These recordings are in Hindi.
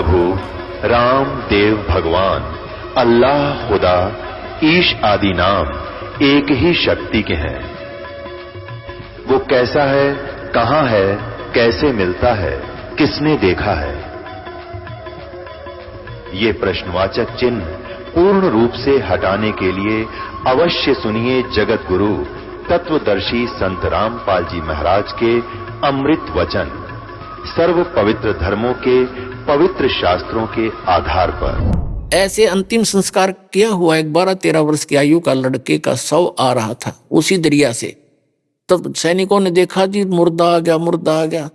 प्रभु राम देव भगवान अल्लाह खुदा ईश आदि नाम एक ही शक्ति के हैं। वो कैसा है, कहां है, कैसे मिलता है, किसने देखा है? ये प्रश्नवाचक चिन्ह पूर्ण रूप से हटाने के लिए अवश्य सुनिए जगत गुरु तत्वदर्शी संत रामपाल जी महाराज के अमृत वचन, सर्व पवित्र धर्मों के पवित्र शास्त्रों के आधार पर। ऐसे अंतिम संस्कार किया हुआ एक 12-13 वर्ष की आयु का लड़के का शव आ रहा था उसी दरिया से। तब सैनिकों ने देखा जी मुर्दा आ गया, मुर्दा आ गया।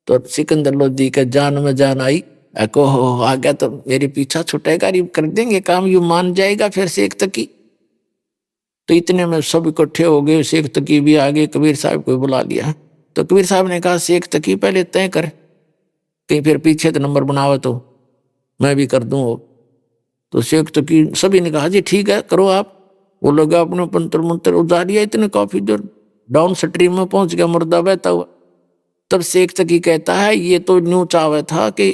तो सिकंदर लोधी के जान में जान आई, को हो आ गया तो मेरे पीछा छुटेगा, कर देंगे काम, यू मान जाएगा फिर शेख तकी। तो इतने में सब इकट्ठे हो गए, शेख तकी भी आगे, कबीर साहब को बुला लिया। तो कबीर साहब ने कहा शेख तकी पहले तय कर, कहीं फिर पीछे तो नंबर बनावे तो मैं भी कर दूं। तो शेख तकी सभी ने कहा जी ठीक है करो आप। वो लोग अपने पंतर मंत्र उतारिया, इतने काफी देर डाउन स्ट्रीम में पहुंच गया, मुर्दा बहता हुआ। तब शेख तकी कहता है ये तो न्यू चावे था कि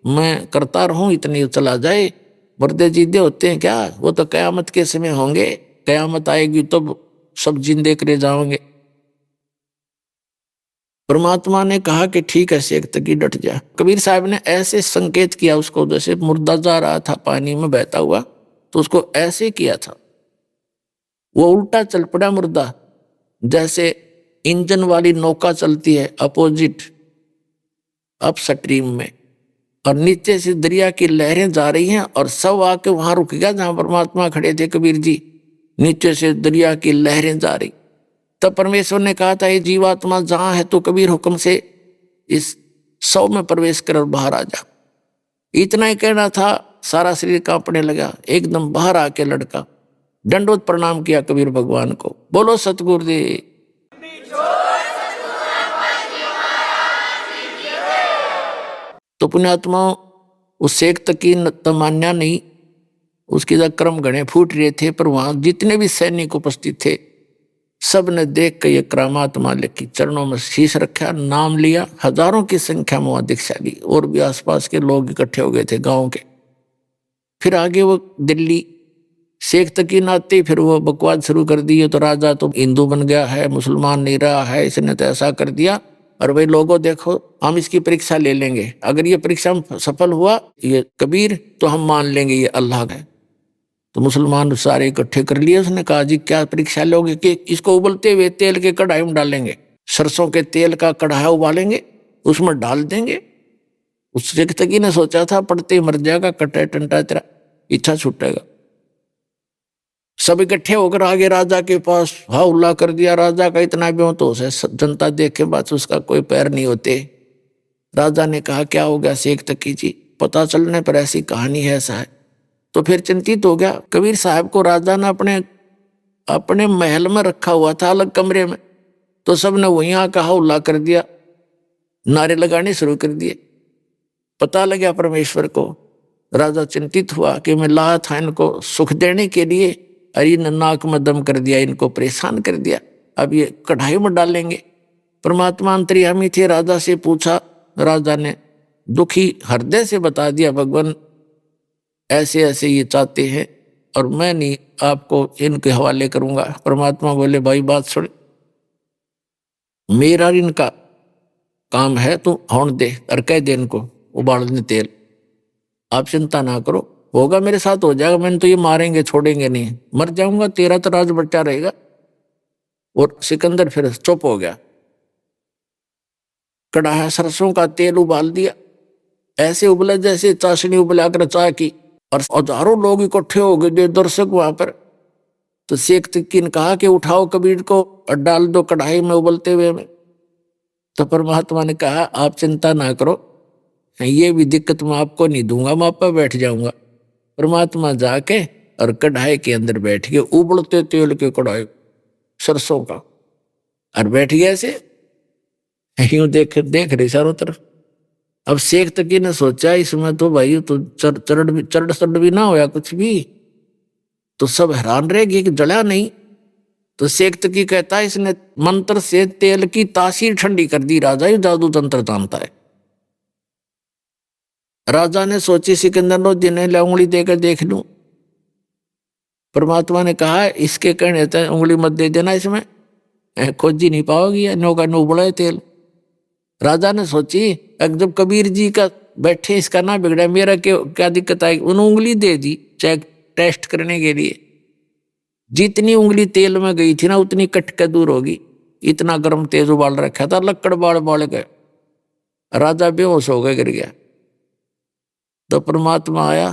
मैं करता रहूं, इतनी चला जाए, मुर्दे जिंदे होते हैं क्या? वो तो कयामत के समय होंगे, कयामत आएगी तो सब जिंदे करे जाओगे। परमात्मा ने कहा कि ठीक है शेख तकी डट जा। कबीर साहब ने ऐसे संकेत किया उसको, जैसे मुर्दा जा रहा था पानी में बहता हुआ, तो उसको ऐसे किया था। वो उल्टा चल पड़ा मुर्दा, जैसे इंजन वाली नौका चलती है अपोजिट अप स्ट्रीम में, और नीचे से दरिया की लहरें जा रही हैं और सब आके वहां रुक गया जहां परमात्मा खड़े थे कबीर जी। नीचे से दरिया की लहरें जा रही। तब परमेश्वर ने कहा था ये जीवात्मा जहां है तो कबीर हुक्म से इस शव में प्रवेश कर और बाहर आ जा। इतना ही कहना था, सारा शरीर कांपने लगा। एकदम बाहर आके लड़का दंडवत प्रणाम किया कबीर भगवान को, बोलो सतगुरुदेव। तो पुण्यात्मा उस शेख तकी तमान्या नहीं, उसके क्रम गणे फूट रहे थे, पर वहां जितने भी सैनिक उपस्थित थे सब ने देख कर ये करामात मालिक की चरणों में शीश रखा, नाम लिया। हजारों की संख्या में वहां दीक्षा ली और भी आसपास के लोग इकट्ठे हो गए थे गांव के। फिर आगे वो दिल्ली शेख तकी नाते फिर वो बकवाद शुरू कर दी, तो राजा तो हिंदू बन गया है, मुसलमान नहीं रहा है, इसने तो ऐसा कर दिया। और भाई लोगों देखो हम इसकी परीक्षा ले लेंगे, अगर ये परीक्षा में सफल हुआ ये कबीर तो हम मान लेंगे ये अल्लाह है। तो मुसलमान सारे इकट्ठे कर लिए। उसने कहा जी क्या परीक्षा लोगे? कि इसको उबलते हुए तेल के कढ़ाई में डालेंगे, सरसों के तेल का कढ़ाई उबालेंगे, उसमें डाल देंगे। उस शेख तकी ने सोचा था पड़ते मर जाएगा, कटा टंटा तेरा इच्छा छूटेगा। सब इकट्ठे होकर आगे राजा के पास हा उल्ला कर दिया। राजा का इतना बेहोश है, जनता देखे बात उसका कोई पैर नहीं होते। राजा ने कहा क्या हो गया शेख तकी जी? पता चलने पर ऐसी कहानी है, ऐसा है। तो फिर चिंतित हो गया। कबीर साहब को राजा ने अपने महल में रखा हुआ था, अलग कमरे में। तो सबने वहीं आकर हा उल्ला कर दिया, नारे लगाने शुरू कर दिए। पता लगा परमेश्वर को। राजा चिंतित हुआ कि मैं लाया था इनको सुख देने के लिए, अरे नाक में दम कर दिया, इनको परेशान कर दिया, अब ये कढ़ाई में डालेंगे। परमात्मा अंतर्यामी थे, राजा से पूछा। राजा ने दुखी हृदय से बता दिया भगवान ऐसे ऐसे ये चाहते हैं और मैं नहीं आपको इनके हवाले करूंगा। परमात्मा बोले भाई बात सुन, मेरा इनका काम है, तू होने दे और कह दे इनको उबालने तेल, आप चिंता ना करो, होगा मेरे साथ हो जाएगा। मैंने तो ये मारेंगे छोड़ेंगे नहीं, मर जाऊंगा, तेरा तो राज बच्चा रहेगा। और सिकंदर फिर चुप हो गया। कढ़ाई सरसों का तेल उबाल दिया, ऐसे उबला जैसे चाशनी उबला कर चाय की, और हजारों लोग इकट्ठे हो गए दर्शक वहां पर। तो शेख तकी ने कहा कि उठाओ कबीर को और डाल दो कढ़ाई में उबलते हुए में। तो परमात्मा ने कहा आप चिंता ना करो, ये भी दिक्कत मैं आपको नहीं दूंगा, मैं आप पर बैठ जाऊंगा। परमात्मा जाके और कढ़ाई के अंदर बैठ गए, उबलते तेल के कढ़ाई सरसों का, और बैठ गया ऐसे यूं देख रहे चारों तरफ। अब शेख तकी ने सोचा इसमें तो भाई तो चढ़ भी ना होया कुछ भी, तो सब हैरान रह गए कि जला नहीं। तो शेख तकी कहता है इसने मंत्र से तेल की तासीर ठंडी कर दी। राजा ये जादू तंत्र जानता है। राजा ने सोची सिकंदर लोधी ने ले उंगली देकर देख लूं। परमात्मा ने कहा इसके कहने तक उंगली मत दे देना, इसमें खोजी नहीं पाओगी, नौका नो बड़ा है तेल। राजा ने सोची अब जब कबीर जी का बैठे इसका ना बिगड़ा, मेरा क्या दिक्कत आई। उन्होंने उंगली दे दी चेक टेस्ट करने के लिए। जितनी उंगली तेल में गई थी ना उतनी कट के दूर होगी। इतना गर्म तेज उबाल रखा था, लक्कड़ बाल बाल गए। राजा बेहोश हो गया, गिर गया। तो परमात्मा आया,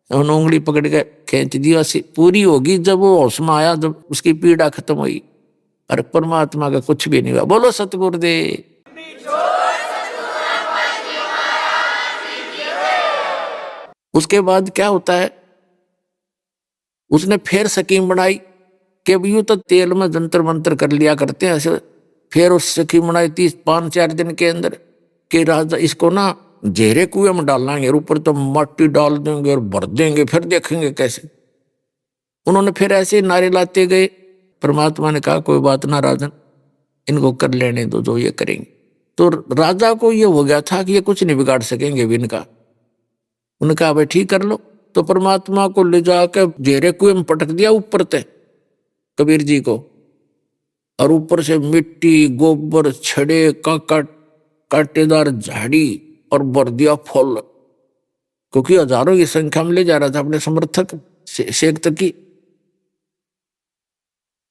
उन्होंने उंगली पकड़ के खींच दिया, पूरी होगी जब वो होश में आया, जब उसकी पीड़ा खत्म हुई। और परमात्मा का कुछ भी नहीं हुआ। बोलो सतगुरुदेव। उसके बाद क्या होता है, उसने फिर स्कीम बनाई कि यूं तो तेल में जंतर मंतर कर लिया करते हैं ऐसे। फिर उस स्कीम बनाई 5-4 दिन के अंदर कि राजा इसको ना जेरे कुएं में डालेंगे और ऊपर तो मट्टी डाल देंगे और भर देंगे, फिर देखेंगे कैसे। उन्होंने फिर ऐसे नारे लाते गए। परमात्मा ने कहा कोई बात ना राजन, इनको कर लेने दो जो ये करेंगे। तो राजा को ये हो गया था कि ये कुछ नहीं बिगाड़ सकेंगे इनका। उन्होंने कहा भाई ठीक कर लो। तो परमात्मा को ले जाकर जेरे कुएं में पटक दिया ऊपर से कबीर जी को, और ऊपर से मिट्टी, गोबर, छड़े, कांटेदार झाड़ी और भर दिया फल, क्योंकि हजारों की संख्या में ले जा रहा था अपने समर्थक शेख तकी।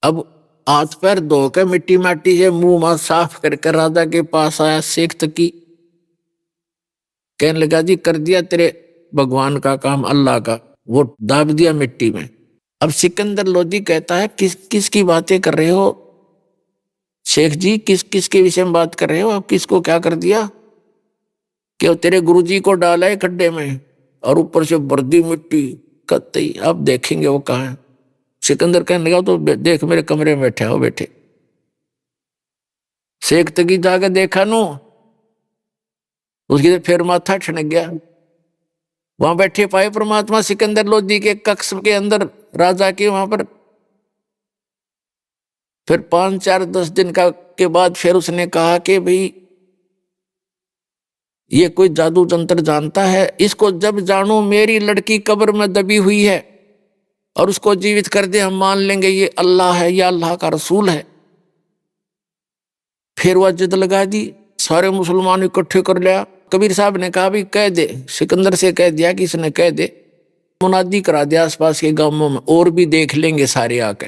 अब हाथ पैर धो के मिट्टी माटी से मुंह मां साफ करके राजा के पास आया शेख तकी। कहने लगा जी कर दिया तेरे भगवान का काम, अल्लाह का, वो दाब दिया मिट्टी में। अब सिकंदर लोधी कहता है किसकी बातें कर रहे हो शेख जी, किसके विषय में बात कर रहे हो आप, किसको क्या कर दिया? कि तेरे गुरुजी को डाला है खड्डे में और ऊपर से बर्दी मिट्टी कतई, अब देखेंगे वो कहाँ है। सिकंदर कहने लगा तो देख मेरे कमरे में बैठे हो बैठे। शेख तकी जाकर देखा नो, उसकी फिर माथा ठनक गया। वहां बैठे पाए परमात्मा सिकंदर लोधी के कक्ष के अंदर राजा के वहां पर। फिर 5-4-10 दिन के बाद फिर उसने कहा कि भाई ये कोई जादू तंत्र जानता है, इसको जब जानो मेरी लड़की कब्र में दबी हुई है और उसको जीवित कर दे, हम मान लेंगे ये अल्लाह है या अल्लाह का रसूल है। फिर वह जिद लगा दी, सारे मुसलमान इकट्ठे कर लिया। कबीर साहब ने कहा भी कह दे, सिकंदर से कह दिया कि इसने कह दे, मुनादी करा दिया आसपास के गांवों में, और भी देख लेंगे सारे आके।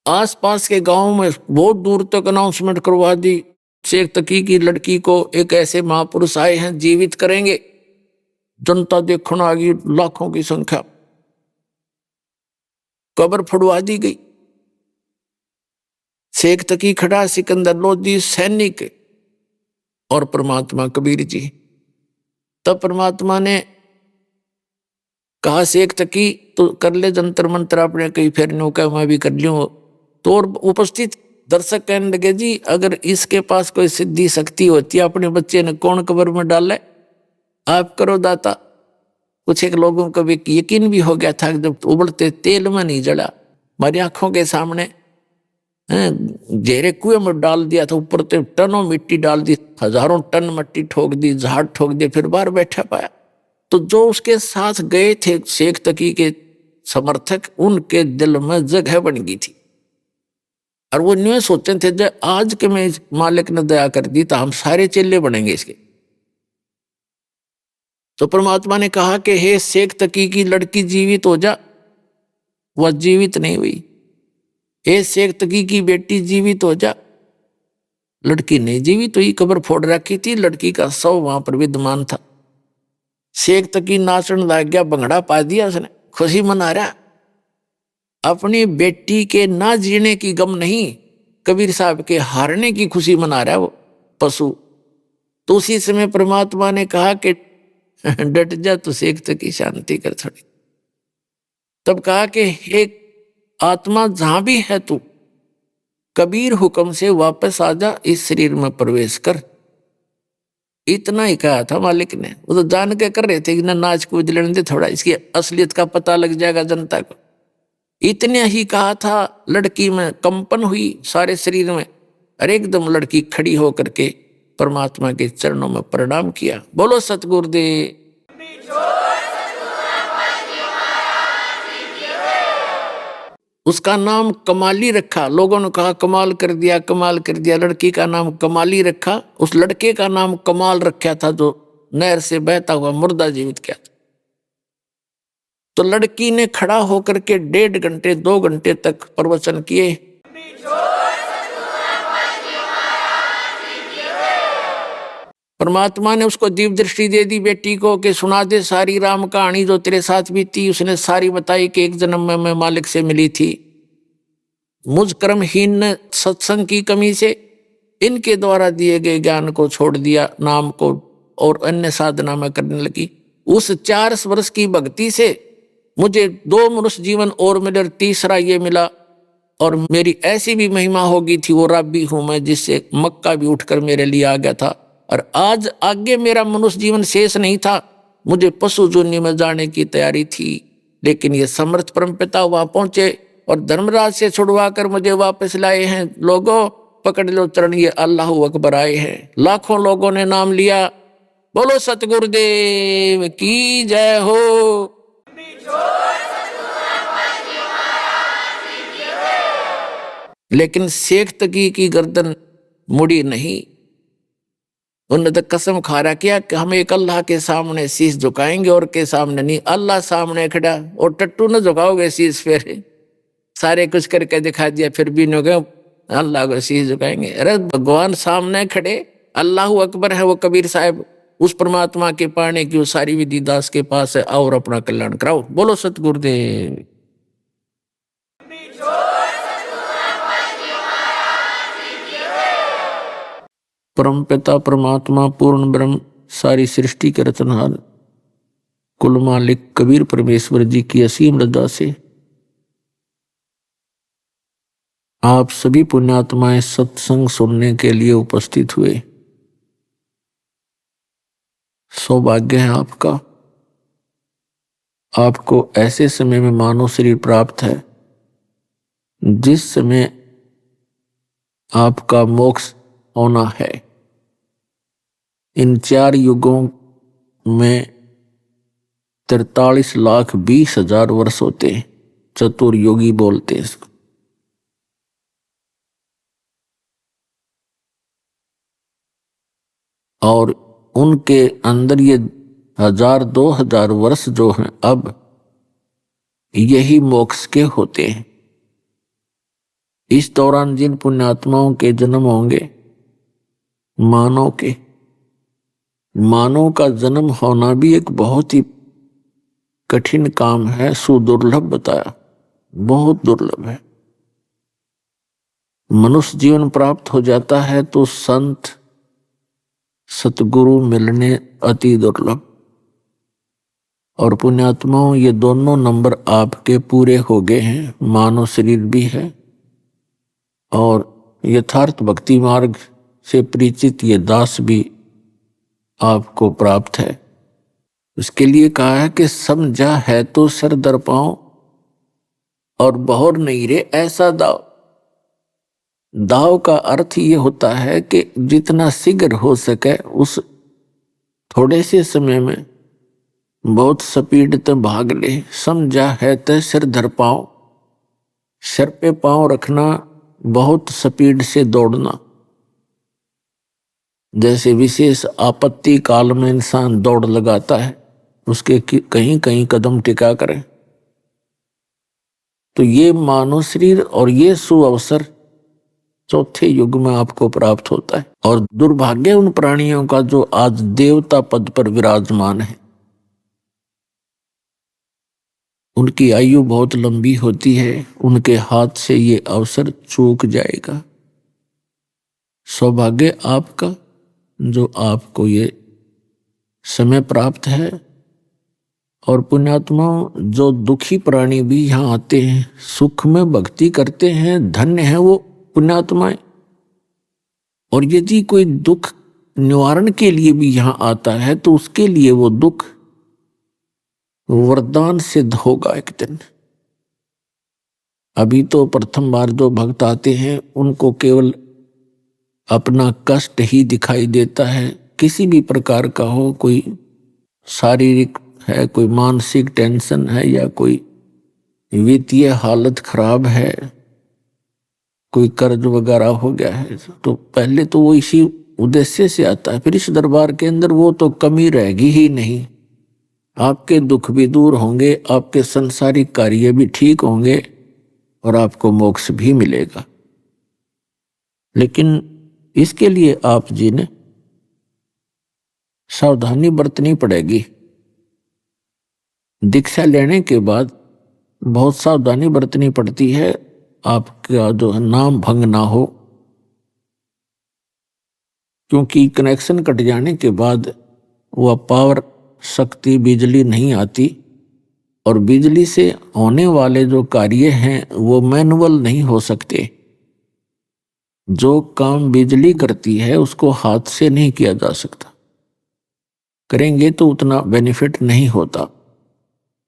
आसपास के गांवों में बहुत दूर तक अनाउंसमेंट करवा दी, शेख तकी की लड़की को एक ऐसे महापुरुष आए हैं जीवित करेंगे। जनता देखने आ गई, लाखों की संख्या। कब्र फुड़वा दी गई। शेख तकी खड़ा, सिकंदर लोधी सैनिक और परमात्मा कबीर जी। तब परमात्मा ने कहा शेख तकी तो कर ले जंतर मंत्र अपने, कहीं फिर नौका मैं भी कर लूं। तो और उपस्थित दर्शक कहने लगे जी अगर इसके पास कोई सिद्धि शक्ति होती है, अपने बच्चे ने कौन कब्र में डाला, आप करो दाता। कुछ एक लोगों को भी यकीन भी हो गया था जब उबलते तेल में नहीं जला, हमारी आंखों के सामने जेरे कुएं में डाल दिया था, ऊपर से टनों मिट्टी डाल दी, हजारों टन मिट्टी ठोक दी, झाड़ ठोक दिए, फिर बाहर बैठा पाया। तो जो उसके साथ गए थे शेख तकी के समर्थक, उनके दिल में जगह बन गई थी और वो न्यू सोचते थे जब आज के में मालिक ने दया कर दी तो हम सारे चेले बनेंगे इसके। तो परमात्मा ने कहा कि हे शेख तकी की लड़की जीवित हो जा। वह जीवित नहीं हुई। हे शेख तकी की बेटी जीवित हो जा। लड़की नहीं जीवित हुई, कब्र फोड़ रखी थी, लड़की का शव वहां पर विद्यमान था। शेख तकी नाचन लग गया, भंगड़ा पा दिया उसने, खुशी मना रहा। अपनी बेटी के ना जीने की गम नहीं, कबीर साहब के हारने की खुशी मना रहा वो पशु। तो उसी समय परमात्मा ने कहा कि डट जा, तो शेख तकी शांति कर थोड़ी। तब कहा कि हे आत्मा जहां भी है तू, कबीर हुक्म से वापस आ जा, इस शरीर में प्रवेश कर। इतना ही कहा था मालिक ने। वो तो जान के कर रहे थे कि ना नाच कूद लेने दे, थोड़ा इसकी असलियत का पता लग जाएगा जनता को। इतने ही कहा था, लड़की में कंपन हुई सारे शरीर में, और एकदम लड़की खड़ी होकर के परमात्मा के चरणों में प्रणाम किया। बोलो सतगुरुदेव। उसका नाम कमाली रखा। लोगों ने कहा कमाल कर दिया, कमाल कर दिया। लड़की का नाम कमाली रखा। उस लड़के का नाम कमाल रखा था जो नहर से बहता हुआ मुर्दा जीवित किया था। तो लड़की ने खड़ा होकर के 1.5 घंटे 2 घंटे तक प्रवचन किए। परमात्मा ने उसको दिव्य दृष्टि दे दी बेटी को कि सुना दे सारी राम कहानी जो तेरे साथ बीती। उसने सारी बताई कि एक जन्म में मैं मालिक से मिली थी, मुझ कर्महीन ने सत्संग की कमी से इनके द्वारा दिए गए ज्ञान को छोड़ दिया, नाम को और अन्य साधना में करने लगी। उस 4 वर्ष की भक्ति से मुझे 2 मनुष्य जीवन और मिले, तीसरा ये मिला। और मेरी ऐसी भी महिमा होगी थी, वो राबी हूं मैं, जिससे मक्का भी उठकर मेरे लिए आ गया था। और आज आगे मेरा मनुष्य जीवन शेष नहीं था, मुझे पशु जोनि में जाने की तैयारी थी। लेकिन ये समर्थ परमपिता वहां पहुंचे और धर्मराज से छुड़वा कर मुझे वापस लाए हैं। लोगों पकड़ लो चरण, ये अल्लाह अकबर आए हैं। लाखों लोगों ने नाम लिया। बोलो सतगुरुदेव की जय हो। लेकिन शेख तकी की गर्दन मुड़ी नहीं। उन्होंने तो कसम खा रखा कि हम एक अल्लाह के सामने शीश झुकाएंगे और के सामने नहीं। अल्लाह सामने खड़ा और टट्टू न झुकाओगे शीश, फिर सारे कुछ करके दिखा दिया फिर भी न गए अल्लाह को शीश झुकाएंगे। अरे भगवान सामने खड़े, अल्लाह अकबर है वो कबीर साहब। उस परमात्मा के पाने की वो सारी विधि दास के पास है, और अपना कल्याण कराओ। बोलो सतगुरुदेव। परम पिता परमात्मा पूर्ण ब्रह्म सारी सृष्टि के रचनहार कुल मालिक कबीर परमेश्वर जी की असीम रजा से आप सभी पुण्यात्माएं सत्संग सुनने के लिए उपस्थित हुए। सौभाग्य है आपका, आपको ऐसे समय में मानव शरीर प्राप्त है जिस समय आपका मोक्ष होना है। इन 4 युगों में 43,20,000 वर्ष होते हैं, चतुर्युगी बोलते हैं इसको। और उनके अंदर ये 1000-2000 वर्ष जो हैं अब यही मोक्ष के होते हैं। इस दौरान जिन पुण्यात्माओं के जन्म होंगे, मानव का जन्म होना भी एक बहुत ही कठिन काम है, सुदुर्लभ बताया, बहुत दुर्लभ है। मनुष्य जीवन प्राप्त हो जाता है तो संत सतगुरु मिलने अति दुर्लभ। और पुण्यात्माओं ये दोनों नंबर आपके पूरे हो गए हैं। मानव शरीर भी है और यथार्थ भक्ति मार्ग से परिचित ये दास भी आपको प्राप्त है। उसके लिए कहा है कि समझा है तो सर दर पाओ और बहुर नहीं रे ऐसा दाव। दाव का अर्थ ये होता है कि जितना शीघ्र हो सके उस थोड़े से समय में बहुत स्पीड तो भाग ले। समझा है तो सिर धर पाओ, सिर पे पांव रखना, बहुत स्पीड से दौड़ना। जैसे विशेष आपत्ति काल में इंसान दौड़ लगाता है, उसके कहीं कहीं कदम टिका करें। तो ये मानव शरीर और ये सुअवसर चौथे युग में आपको प्राप्त होता है। और दुर्भाग्य उन प्राणियों का जो आज देवता पद पर विराजमान है, उनकी आयु बहुत लंबी होती है, उनके हाथ से ये अवसर चूक जाएगा। सौभाग्य आपका जो आपको ये समय प्राप्त है। और पुण्यात्मा जो दुखी प्राणी भी यहाँ आते हैं, सुख में भक्ति करते हैं, धन्य है वो पुण्यात्माएं। और यदि कोई दुख निवारण के लिए भी यहाँ आता है तो उसके लिए वो दुख वरदान सिद्ध होगा एक दिन। अभी तो प्रथम बार जो भक्त आते हैं उनको केवल अपना कष्ट ही दिखाई देता है, किसी भी प्रकार का हो, कोई शारीरिक है, कोई मानसिक टेंशन है, या कोई वित्तीय हालत खराब है, कोई कर्ज वगैरह हो गया है, तो पहले तो वो इसी उद्देश्य से आता है। फिर इस दरबार के अंदर वो तो कमी रहेगी ही नहीं, आपके दुख भी दूर होंगे, आपके संसारिक कार्य भी ठीक होंगे और आपको मोक्ष भी मिलेगा। लेकिन इसके लिए आप जी ने सावधानी बरतनी पड़ेगी। दीक्षा लेने के बाद बहुत सावधानी बरतनी पड़ती है, आपका जो है नाम भंग ना हो, क्योंकि कनेक्शन कट जाने के बाद वह पावर शक्ति बिजली नहीं आती, और बिजली से होने वाले जो कार्य हैं वो मैनुअल नहीं हो सकते। जो काम बिजली करती है उसको हाथ से नहीं किया जा सकता, करेंगे तो उतना बेनिफिट नहीं होता।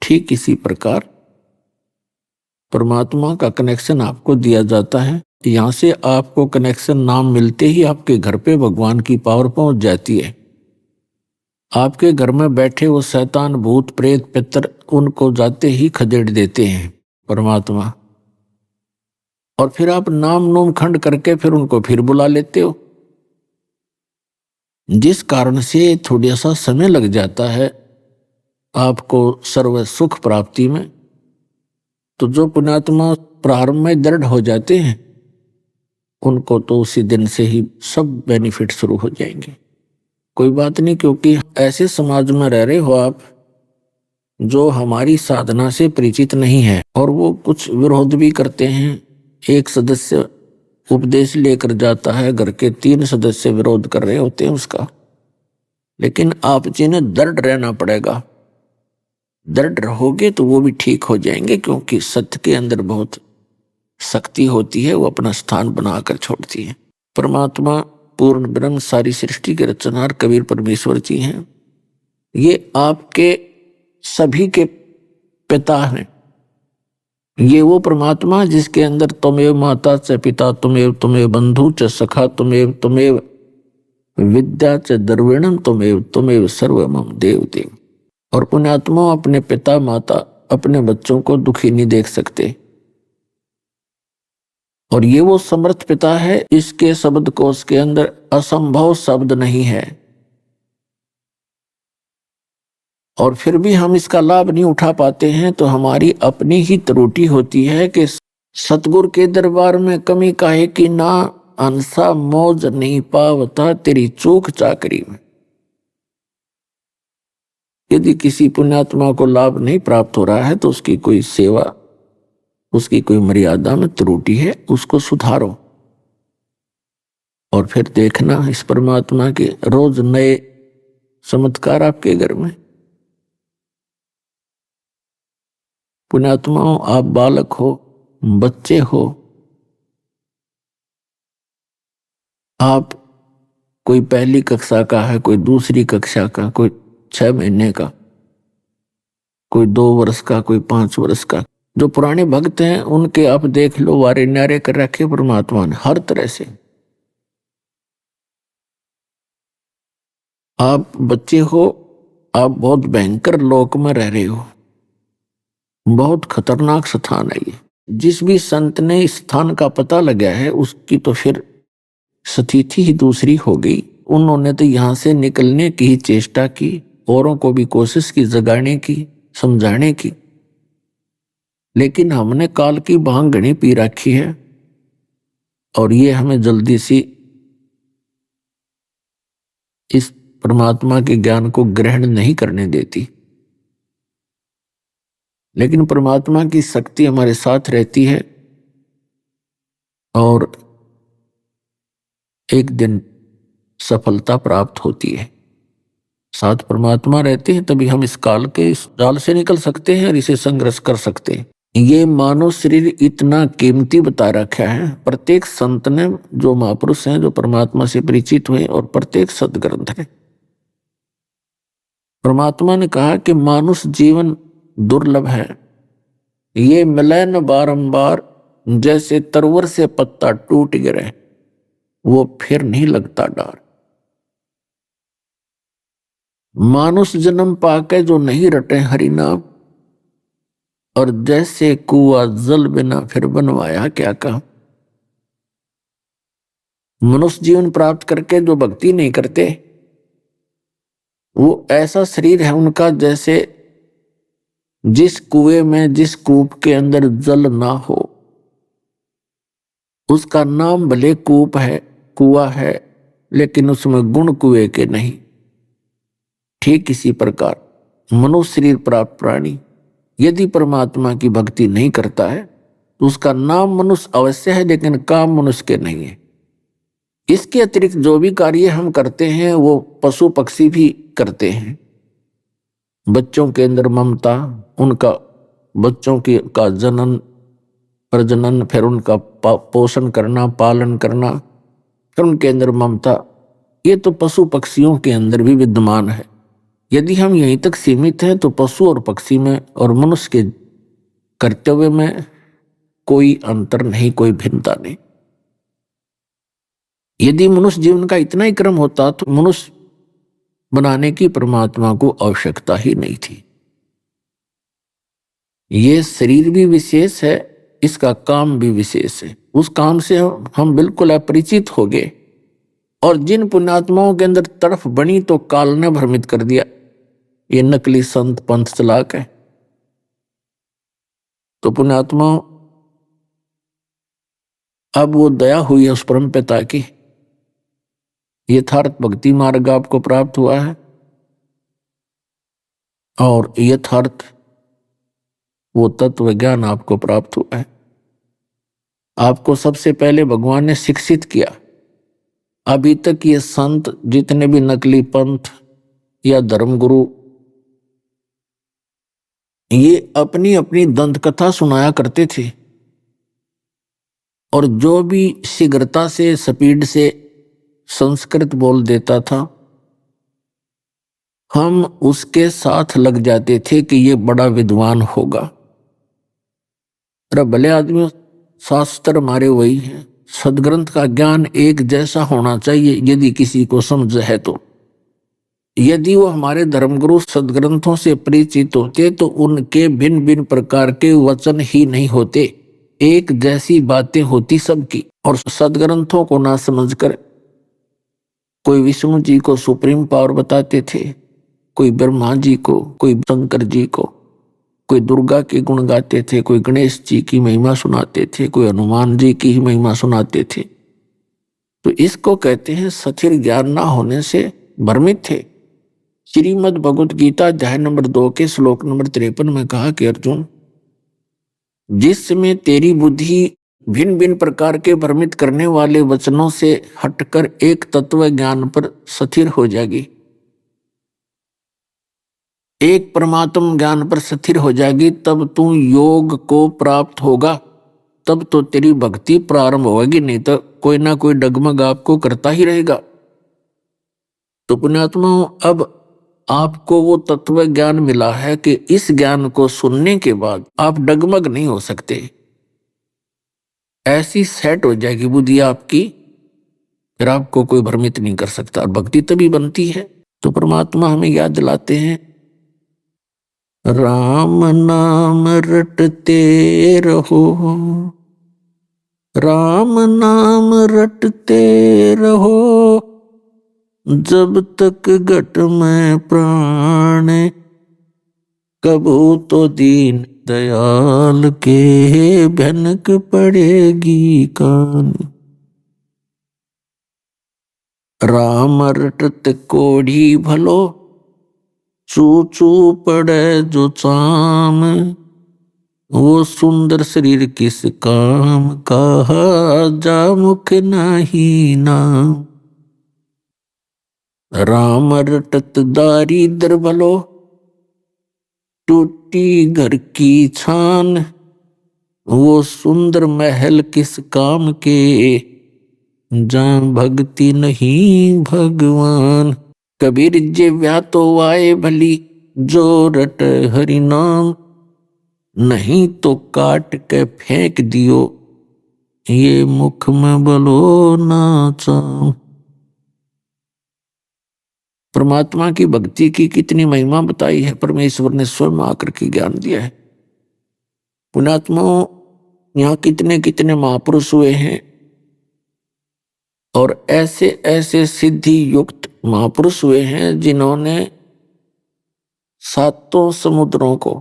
ठीक इसी प्रकार परमात्मा का कनेक्शन आपको दिया जाता है, यहां से आपको कनेक्शन नाम मिलते ही आपके घर पे भगवान की पावर पहुंच जाती है। आपके घर में बैठे वो शैतान भूत प्रेत पितर उनको जाते ही खदेड़ देते हैं परमात्मा, और फिर आप नाम नोम खंड करके फिर उनको फिर बुला लेते हो, जिस कारण से थोड़ा सा समय लग जाता है आपको सर्व सुख प्राप्ति में। तो जो पुण्यात्मा प्रारंभ में दृढ़ हो जाते हैं उनको तो उसी दिन से ही सब बेनिफिट शुरू हो जाएंगे। कोई बात नहीं, क्योंकि ऐसे समाज में रह रहे हो आप जो हमारी साधना से परिचित नहीं है, और वो कुछ विरोध भी करते हैं। एक सदस्य उपदेश लेकर जाता है, घर के 3 सदस्य विरोध कर रहे होते हैं उसका, लेकिन आप जिन्हें दृढ़ रहना पड़ेगा। दृढ़ रहोगे तो वो भी ठीक हो जाएंगे, क्योंकि सत्य के अंदर बहुत शक्ति होती है, वो अपना स्थान बनाकर छोड़ती है। परमात्मा पूर्ण ब्रह्म सारी सृष्टि के रचनहार कबीर परमेश्वर जी हैं। ये आपके सभी के पिता हैं। ये वो परमात्मा जिसके अंदर तुमेव माता च पिता तुमेव तुमेव बंधु च सखा तुमेव तुमेव विद्या च द्रविणम तुमेव तुमेव सर्वमम देव देव। और पुण्यात्मा अपने पिता माता अपने बच्चों को दुखी नहीं देख सकते, और ये वो समर्थ पिता है, इसके शब्द कोश के अंदर असंभव शब्द नहीं है। और फिर भी हम इसका लाभ नहीं उठा पाते हैं, तो हमारी अपनी ही त्रुटि होती है कि सतगुरु के दरबार में कमी काहे की ना, अंसा मौज नहीं पावता तेरी चूक चाकरी में। यदि किसी पुण्यात्मा को लाभ नहीं प्राप्त हो रहा है तो उसकी कोई सेवा, उसकी कोई मर्यादा में त्रुटि है, उसको सुधारो। और फिर देखना इस परमात्मा के रोज नए चमत्कार आपके घर में। पुण्यात्माओं, आप बालक हो, बच्चे हो, आप कोई पहली कक्षा का है, कोई दूसरी कक्षा का, कोई 6 महीने का, कोई 2 वर्ष का, कोई 5 वर्ष का। जो पुराने भक्त हैं उनके आप देख लो, वारे न्यारे कर रखे परमात्मा ने हर तरह से। आप बच्चे हो, आप बहुत भयंकर लोक में रह रहे हो, बहुत खतरनाक स्थान है ये। जिस भी संत ने इस स्थान का पता लगाया है उसकी तो फिर स्थिति ही दूसरी हो गई। उन्होंने तो यहां से निकलने की ही चेष्टा की, औरों को भी कोशिश की जगाने की, समझाने की, लेकिन हमने काल की भांग घनी पी रखी है, और ये हमें जल्दी सी इस परमात्मा के ज्ञान को ग्रहण नहीं करने देती। लेकिन परमात्मा की शक्ति हमारे साथ रहती है, और एक दिन सफलता प्राप्त होती है। साथ परमात्मा रहते हैं तभी हम इस काल के इस जाल से निकल सकते हैं और इसे संघर्ष कर सकते हैं। ये मानव शरीर इतना कीमती बता रखा है प्रत्येक संत ने, जो महापुरुष हैं, जो परमात्मा से परिचित हुए, और प्रत्येक सदग्रंथ है। परमात्मा ने कहा कि मानुष जीवन दुर्लभ है, ये मिले न बारंबार, जैसे तरवर से पत्ता टूट गिरे। वो फिर नहीं लगता डर। मानुष जन्म पाके जो नहीं रटे हरि नाम, और जैसे कुआ जल बिना फिर बनवाया क्या काम। मनुष्य जीवन प्राप्त करके जो भक्ति नहीं करते, वो ऐसा शरीर है उनका जैसे जिस कुएं में, जिस कूप के अंदर जल ना हो। उसका नाम भले कूप है, कुआ है, लेकिन उसमें गुण कुएं के नहीं। ठीक इसी प्रकार मनुष्य शरीर प्राप्त प्राणी यदि परमात्मा की भक्ति नहीं करता है तो उसका नाम मनुष्य अवश्य है, लेकिन काम मनुष्य के नहीं है। इसके अतिरिक्त जो भी कार्य हम करते हैं वो पशु पक्षी भी करते हैं। बच्चों के अंदर ममता, उनका बच्चों की का जनन प्रजनन, फिर उनका पोषण करना, पालन करना, फिर उनके अंदर ममता, ये तो पशु पक्षियों के अंदर भी विद्यमान है। यदि हम यहीं तक सीमित हैं तो पशु और पक्षी में और मनुष्य के कर्तव्य में कोई अंतर नहीं, कोई भिन्नता नहीं। यदि मनुष्य जीवन का इतना ही क्रम होता तो मनुष्य बनाने की परमात्मा को आवश्यकता ही नहीं थी। ये शरीर भी विशेष है, इसका काम भी विशेष है। उस काम से हम बिल्कुल अपरिचित हो गए, और जिन पुण्यात्माओं के अंदर तड़फ बनी तो काल ने भ्रमित कर दिया, ये नकली संत पंथ चलाक है। तो पुण्यात्माओं, अब वो दया हुई है उस परम पिता की, यथार्थ भक्ति मार्ग आपको प्राप्त हुआ है, और यथार्थ वो तत्व ज्ञान आपको प्राप्त हुआ है। आपको सबसे पहले भगवान ने शिक्षित किया। अभी तक ये संत जितने भी नकली पंथ या धर्मगुरु, ये अपनी अपनी दंत कथा सुनाया करते थे, और जो भी शीघ्रता से, स्पीड से संस्कृत बोल देता था, हम उसके साथ लग जाते थे कि ये बड़ा विद्वान होगा। अरे भले आदमी, शास्त्र हमारे वही हैं, सदग्रंथ का ज्ञान एक जैसा होना चाहिए यदि किसी को समझ है तो। यदि वो हमारे धर्मगुरु सदग्रंथों से परिचित होते तो उनके भिन्न भिन्न प्रकार के वचन ही नहीं होते, एक जैसी बातें होती सबकी। और सदग्रंथों को ना समझकर कोई विष्णु जी को सुप्रीम पावर बताते थे, कोई ब्रह्मा जी को, कोई शंकर जी को, कोई दुर्गा के गुण गाते थे, कोई गणेश जी की महिमा सुनाते थे, कोई हनुमान जी की ही महिमा सुनाते थे। तो इसको कहते हैं स्थिर ज्ञान ना होने से भ्रमित थे। श्रीमद् भगवत गीता अध्याय नंबर 2 के श्लोक नंबर 53 में कहा कि अर्जुन, जिसमें तेरी बुद्धि भिन्न भिन्न प्रकार के भ्रमित करने वाले वचनों से हटकर एक तत्व ज्ञान पर स्थिर हो जाएगी, एक परमात्म ज्ञान पर स्थिर हो जाएगी, तब तू योग को प्राप्त होगा, तब तो तेरी भक्ति प्रारंभ होगी। नहीं तो कोई ना कोई डगमग आपको करता ही रहेगा। तो पुण्यात्मा, अब आपको वो तत्व ज्ञान मिला है कि इस ज्ञान को सुनने के बाद आप डगमग नहीं हो सकते, ऐसी सेट हो जाएगी बुद्धि आपकी, फिर आपको कोई भ्रमित नहीं कर सकता। और भक्ति तभी बनती है। तो परमात्मा हमें याद दिलाते हैं, राम नाम रटते रहो, राम नाम रटते रहो, जब तक घट में प्राण, कबू तो दीन दयाल के भनक पड़ेगी कान। राम रटत कोढ़ी भलो, चू चू पड़े जो चाम, वो सुंदर शरीर किस काम, कहा जा मुख नहीं नाम। राम रटत दारिद्र भलो, टूटी घर की छान, वो सुंदर महल किस काम के, जहाँ भक्ति नहीं भगवान। कबीर जे व्या तो आए भली, जो रट हरि नाम, नहीं तो काट के फेंक दियो, ये मुख में बोलो ना चाहूं। परमात्मा की भक्ति की कितनी महिमा बताई है, परमेश्वर ने स्वयं आकर के ज्ञान दिया है। पुण्यात्मा, यहाँ कितने कितने महापुरुष हुए हैं और ऐसे ऐसे सिद्धि युक्त महापुरुष हुए हैं जिन्होंने सातों समुद्रों को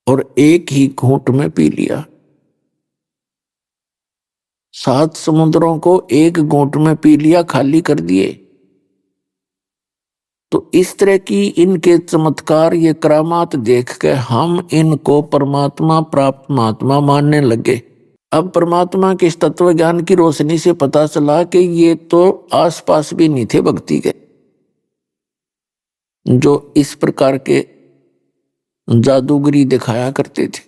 और एक ही घूंट में पी लिया। 7 समुद्रों को एक घूंट में पी लिया, खाली कर दिए। तो इस तरह की इनके चमत्कार, ये करामात देख के हम इनको परमात्मा प्राप्त महात्मा मानने लगे। अब परमात्मा के इस तत्व ज्ञान की रोशनी से पता चला कि ये तो आसपास भी नहीं थे भक्ति के, जो इस प्रकार के जादूगरी दिखाया करते थे।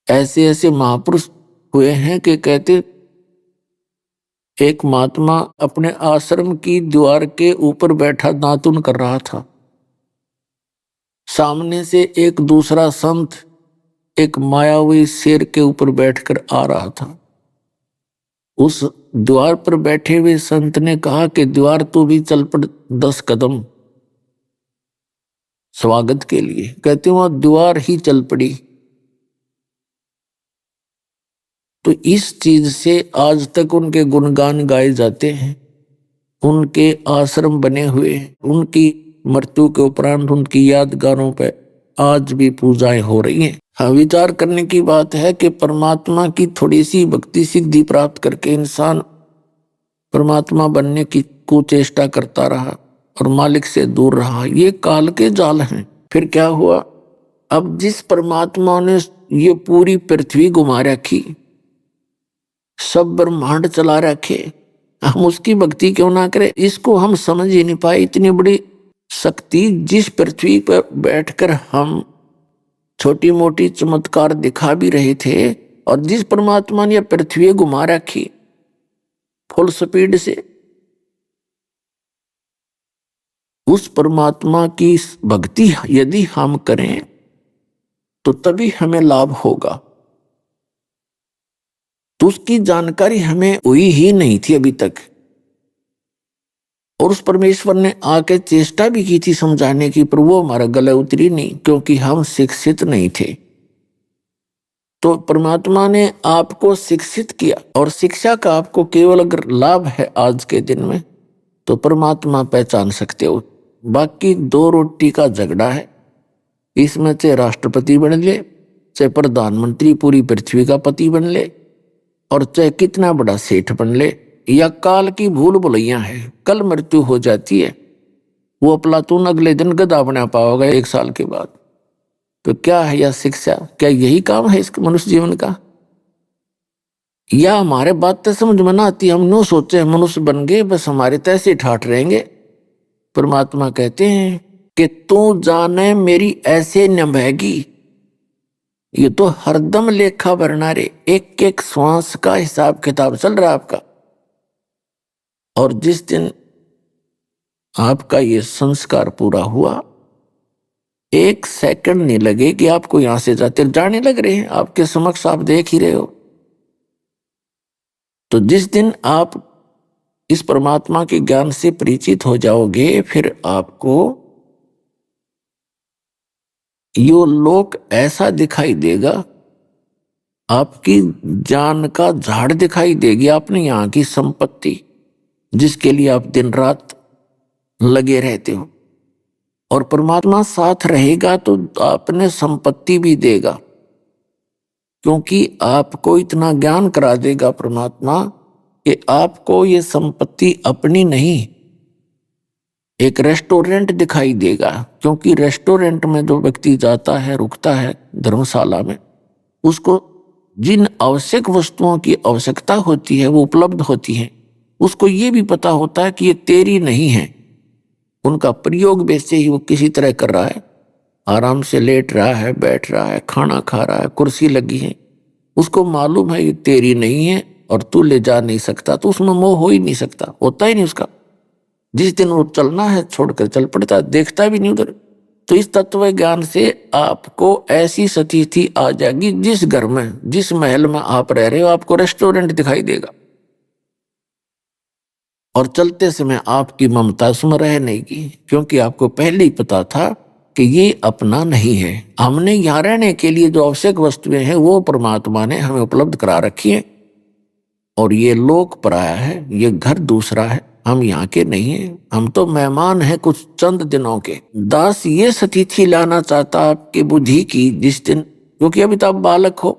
ऐसे ऐसे महापुरुष हुए हैं कि कहते, एक महात्मा अपने आश्रम की दीवार के ऊपर बैठा दातुन कर रहा था। सामने से एक दूसरा संत एक मायावी शेर के ऊपर बैठकर आ रहा था। उस द्वार पर बैठे हुए संत ने कहा कि द्वार तू भी चल पड़ 10 कदम स्वागत के लिए। कहते वहां द्वार ही चल पड़ी। तो इस चीज से आज तक उनके गुणगान गाए जाते हैं, उनके आश्रम बने हुए हैं, उनकी मृत्यु के उपरांत उनकी यादगारों पर आज भी पूजाएं हो रही हैं। हाँ, विचार करने की बात है कि परमात्मा की थोड़ी सी भक्ति सिद्धि प्राप्त करके इंसान परमात्मा बनने की कुचेष्टा करता रहा और मालिक से दूर रहा। ये काल के जाल हैं। फिर क्या हुआ? अब जिस परमात्मा ने ये पूरी पृथ्वी घुमा रखी, सब ब्रह्मांड चला रखे, हम उसकी भक्ति क्यों ना करें? इसको हम समझ ही नहीं पाए। इतनी बड़ी शक्ति जिस पृथ्वी पर बैठकर हम छोटी मोटी चमत्कार दिखा भी रहे थे, और जिस परमात्मा ने पृथ्वी घुमा रखी फुल स्पीड से, उस परमात्मा की भक्ति यदि हम करें तो तभी हमें लाभ होगा। तो उसकी जानकारी हमें हुई ही नहीं थी अभी तक, और उस परमेश्वर ने आके चेष्टा भी की थी समझाने की, पर वो हमारा गले उतरी नहीं, क्योंकि हम शिक्षित नहीं थे। तो परमात्मा ने आपको शिक्षित किया, और शिक्षा का आपको केवल अगर लाभ है आज के दिन में, तो परमात्मा पहचान सकते हो। बाकी 2 रोटी का झगड़ा है, इसमें चाहे राष्ट्रपति बन ले, चाहे प्रधानमंत्री पूरी पृथ्वी का पति बन ले, और चाहे कितना बड़ा सेठ बन ले, या काल की भूल भुलैया है, कल मृत्यु हो जाती है। वो प्लाटून अगले दिन गधा बना पाओगे 1 साल के बाद। तो क्या है यह शिक्षा? क्या यही काम है इस मनुष्य जीवन का? या हमारे बात तो समझ में ना आती, हम नो सोचे मनुष्य बन गए, बस हमारे तैसे ठाठ रहेंगे। परमात्मा कहते हैं कि तू जाने मेरी ऐसे निभाएगी। ये तो हरदम लेखा भरना रे, एक एक श्वास का हिसाब किताब चल रहा है आपका। और जिस दिन आपका ये संस्कार पूरा हुआ, 1 सेकंड नहीं लगे कि आपको यहां से जाने लग रहे हैं, आपके समक्ष आप देख ही रहे हो। तो जिस दिन आप इस परमात्मा के ज्ञान से परिचित हो जाओगे, फिर आपको यो लोक ऐसा दिखाई देगा, आपकी जान का झाड़ दिखाई देगी, आपने यहाँ की संपत्ति जिसके लिए आप दिन रात लगे रहते हो। और परमात्मा साथ रहेगा तो आपने संपत्ति भी देगा, क्योंकि आपको इतना ज्ञान करा देगा परमात्मा कि आपको ये संपत्ति अपनी नहीं, एक रेस्टोरेंट दिखाई देगा। क्योंकि रेस्टोरेंट में जो व्यक्ति जाता है, रुकता है धर्मशाला में, उसको जिन आवश्यक वस्तुओं की आवश्यकता होती है वो उपलब्ध होती है। उसको ये भी पता होता है कि ये तेरी नहीं है, उनका प्रयोग वैसे ही वो किसी तरह कर रहा है, आराम से लेट रहा है, बैठ रहा है, खाना खा रहा है, कुर्सी लगी है, उसको मालूम है ये तेरी नहीं है और तू ले जा नहीं सकता, तो उसमें मोह हो ही नहीं सकता, होता ही नहीं उसका। जिस दिन वो चलना है छोड़कर चल पड़ता है, देखता भी नहीं उधर। तो इस तत्व ज्ञान से आपको ऐसी स्थिति आ जाएगी, जिस घर में, जिस महल में आप रह रहे हो, आपको रेस्टोरेंट दिखाई देगा और चलते समय आपकी ममता उसमें रह नहीं की, क्योंकि आपको पहले ही पता था कि ये अपना नहीं है। हमने यहाँ रहने के लिए जो आवश्यक वस्तुएं हैं वो परमात्मा ने हमें उपलब्ध करा रखी है, और ये लोक पराया है, ये घर दूसरा है, हम यहाँ के नहीं हैं, हम तो मेहमान हैं कुछ चंद दिनों के। दास ये स्थिति लाना चाहता आपकी बुद्धि की, जिस दिन, क्योंकि अभी तो आप बालक हो,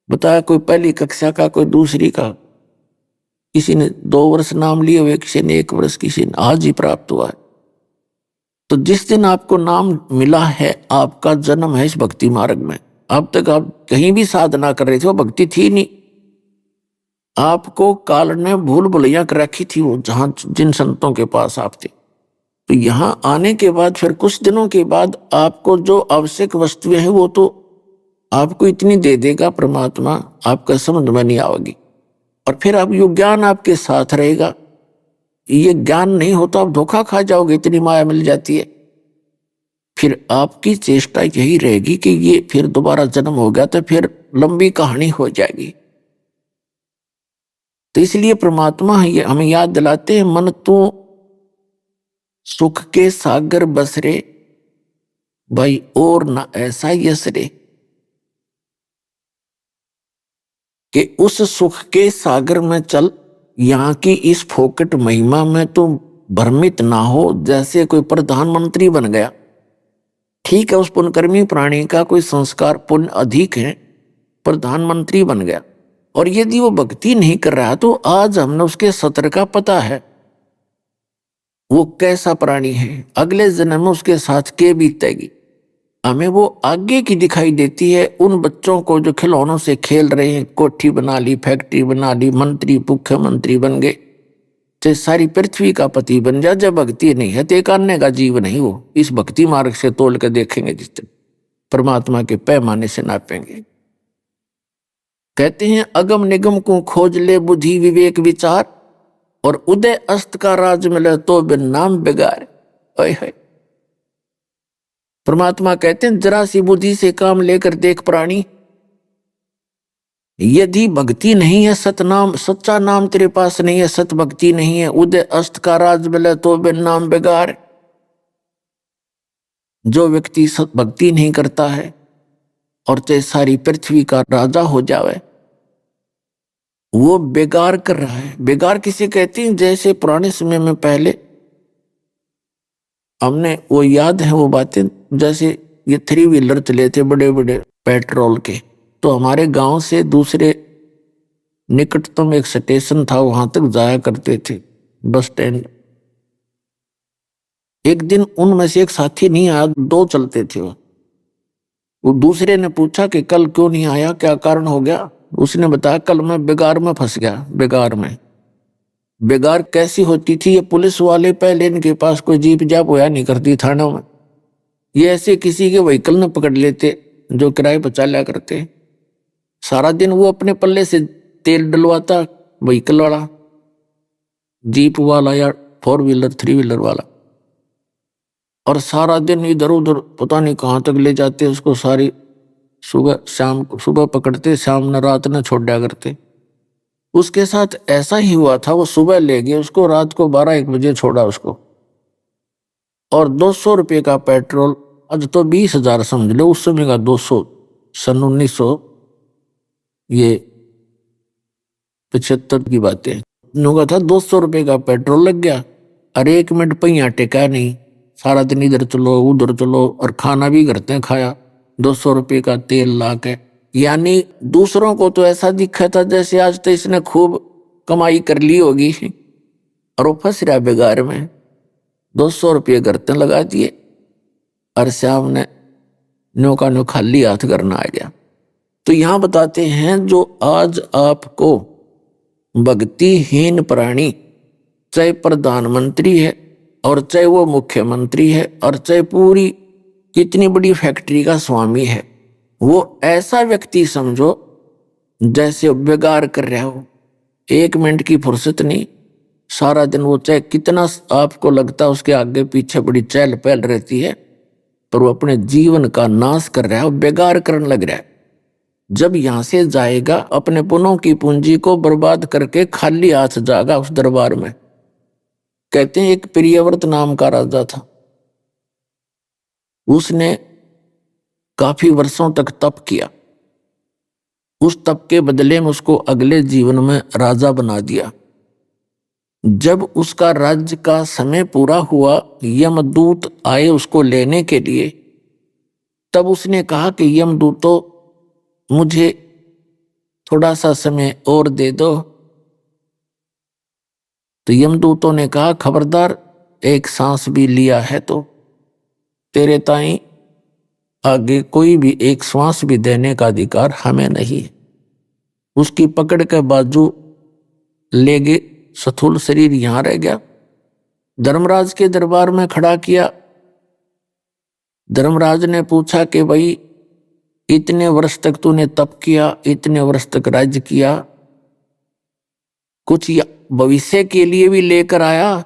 बताया कोई पहली कक्षा का, कोई दूसरी का, किसी ने 2 वर्ष नाम लिए हुए, किसी ने 1 वर्ष, किसी ने आज ही प्राप्त हुआ है। तो जिस दिन आपको नाम मिला है, आपका जन्म है इस भक्ति मार्ग में। अब तक आप कहीं भी साधना कर रहे थे, वो भक्ति थी नहीं, आपको काल ने भूल भुलैया कर रखी थी, वो जहां जिन संतों के पास आप थे। तो यहां आने के बाद फिर कुछ दिनों के बाद आपको जो आवश्यक वस्तुएं हैं वो तो आपको इतनी दे देगा परमात्मा, आपका समझ में नहीं आएगी, और फिर अब ये ज्ञान आपके साथ रहेगा। ये ज्ञान नहीं होता आप धोखा खा जाओगे, इतनी माया मिल जाती है। फिर आपकी चेष्टा यही रहेगी कि ये फिर दोबारा जन्म हो गया तो फिर लंबी कहानी हो जाएगी। तो इसलिए परमात्मा हमें याद दिलाते हैं, मन तू सुख के सागर बस रे भाई, और ना ऐसा यस रे, कि उस सुख के सागर में चल, यहाँ की इस फोकट महिमा में तो भ्रमित ना हो। जैसे कोई प्रधानमंत्री बन गया, ठीक है, उस पुण्यकर्मी प्राणी का कोई संस्कार पुण्य अधिक है, प्रधानमंत्री बन गया, और यदि वो भक्ति नहीं कर रहा तो आज हमने उसके सत्र का पता है वो कैसा प्राणी है, अगले जन्म में उसके साथ क्या बीतेगी, हमें वो आगे की दिखाई देती है। उन बच्चों को जो खिलौनों से खेल रहे हैं, कोठी बना ली, फैक्ट्री बना ली, मंत्री मुख्यमंत्री बन गए, चाहे सारी पृथ्वी का पति बन जा, जब भक्ति नहीं है तो एक अन्य का जीव नहीं। वो इस भक्ति मार्ग से तोल कर देखेंगे, जिस दिन परमात्मा के पैमाने से नापेंगे। कहते हैं अगम निगम को खोज ले बुद्धि विवेक विचार, और उदय अस्त का राज मिले तो बिन नाम बिगाड़। परमात्मा कहते हैं जरा सी बुद्धि से काम लेकर देख प्राणी, यदि भक्ति नहीं है, सतनाम सच्चा नाम तेरे पास नहीं है, सत भक्ति नहीं है, उदय अस्त का राज मिले तो बिन नाम बिगाड़। जो व्यक्ति सत भक्ति नहीं करता है और चाहे सारी पृथ्वी का राजा हो जावे, वो बेगार कर रहा है। बेगार किसे कहते हैं? जैसे पुराने समय में पहले हमने वो याद है वो बातें, जैसे ये 3 व्हीलर चले थे बड़े बड़े पेट्रोल के, तो हमारे गांव से दूसरे निकटतम एक स्टेशन था, वहां तक जाया करते थे, बस स्टैंड। एक दिन उनमें से एक साथी नहीं आया, 2 चलते थे। वो दूसरे ने पूछा कि कल क्यों नहीं आया, क्या कारण हो गया? उसने बताया कल मैं बेगार में फंस गया। बेगार में, बेगार कैसी होती थी? ये पुलिस वाले पहले इनके पास कोई जीप जाप होया नहीं करती थानों में, ये ऐसे किसी के व्हीकल न पकड़ लेते जो किराए पर चला करते। सारा दिन वो अपने पल्ले से तेल डलवाता, व्हीकल वाला, जीप वाला या 4 व्हीलर 3 व्हीलर वाला, और सारा दिन इधर उधर पता नहीं कहाँ तक ले जाते उसको। सारी सुबह शाम को, सुबह पकड़ते, शाम न रात न छोड़ दिया करते। उसके साथ ऐसा ही हुआ था, वो सुबह ले गए उसको, रात को 12-1 बजे छोड़ा उसको, और 200 रुपये का पेट्रोल, आज तो 20,000 समझ लो, उस समय का 200, सन 1975 की बातें नुगा था। 200 रुपये का पेट्रोल लग गया, और 1 मिनट पहिया टेका नहीं, सारा दिन इधर चलो उधर चलो, और खाना भी करते हैं खाया 200 रुपये का तेल ला के। यानी दूसरों को तो ऐसा दिखा था जैसे आज तो इसने खूब कमाई कर ली होगी, और वो फंस रहा बेगार में। 200 रुपये करते लगा दिए, और शाम ने नौका नो खाली हाथ करना आ गया। तो यहां बताते हैं जो आज आपको भक्तिहीन प्राणी, चाहे प्रधानमंत्री है और चाहे वो मुख्यमंत्री है और चाहे पूरी कितनी बड़ी फैक्ट्री का स्वामी है, वो ऐसा व्यक्ति समझो जैसे बेगार कर रहा हो, 1 मिनट की फुर्सत नहीं, सारा दिन वो चाहे कितना आपको लगता है उसके आगे पीछे बड़ी चहल पहल रहती है, पर वो अपने जीवन का नाश कर रहा है, बेकार करने लग रहा है। जब यहां से जाएगा अपने पुनों की पूंजी को बर्बाद करके खाली हाथ जाएगा उस दरबार में। कहते हैं एक प्रियव्रत नाम का राजा था, उसने काफी वर्षों तक तप किया। उस तप के बदले में उसको अगले जीवन में राजा बना दिया। जब उसका राज्य का समय पूरा हुआ, यमदूत आए उसको लेने के लिए। तब उसने कहा कि यमदूतों, मुझे थोड़ा सा समय और दे दो। तो यमदूतों ने कहा, खबरदार, एक सांस भी लिया है तो तेरे ताई आगे कोई भी एक श्वास भी देने का अधिकार हमें नहीं है। उसकी पकड़ के बाजू ले गए, स्थूल शरीर यहां रह गया। धर्मराज के दरबार में खड़ा किया। धर्मराज ने पूछा कि भाई, इतने वर्ष तक तूने तप किया, इतने वर्ष तक राज्य किया, कुछ भविष्य के लिए भी लेकर आया?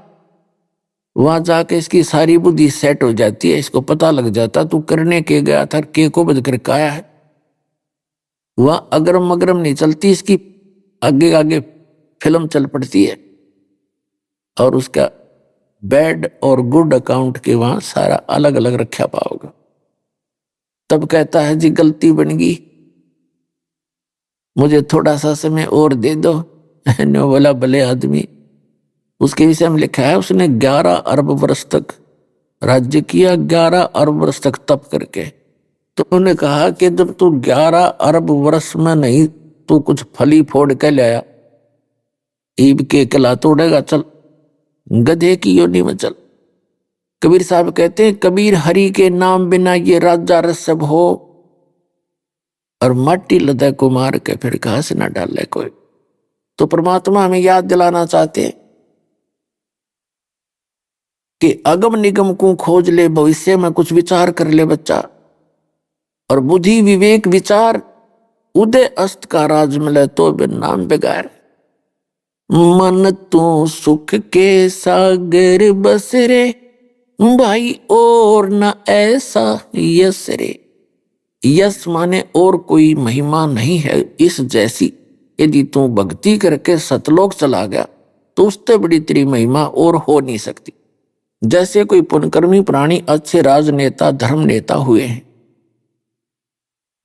वहां जाके इसकी सारी बुद्धि सेट हो जाती है, इसको पता लग जाता तू करने के गया था, के को बद करके आया है। वह अगरम मगरम नहीं चलती, इसकी आगे आगे फिल्म चल पड़ती है और उसका बैड और गुड अकाउंट के वहां सारा अलग अलग रखा पाओगे। तब कहता है, जी गलती बन गई, मुझे थोड़ा सा समय और दे दो। ने बोला, भले आदमी। उसके विषय में लिखा है, उसने 11 अरब वर्ष तक राज्य किया, 11 अरब वर्ष तक तप करके। तो उन्होंने कहा कि जब तू 11 अरब वर्ष में नहीं तू कुछ फली फोड़ के लाया, ईब के कला तोड़ेगा, चल गधे की योनि में चल। कबीर साहब कहते हैं, कबीर हरि के नाम बिना ये राजा रसब हो, और माटी लदा को मार के फिर घास ना डाले कोई। तो परमात्मा हमें याद दिलाना चाहते हैं कि अगम निगम को खोज ले, भविष्य में कुछ विचार कर ले बच्चा, और बुद्धि विवेक विचार उदय अस्त का राज मिले तो बिन नाम बेगार। मन तू सुख के सागर बस रे, भाई और न ऐसा यस रे। यस माने और कोई महिमा नहीं है इस जैसी। यदि तू भक्ति करके सतलोक चला गया तो उससे बड़ी तेरी महिमा और हो नहीं सकती। जैसे कोई पुण्यकर्मी प्राणी अच्छे राजनेता धर्म नेता हुए हैं,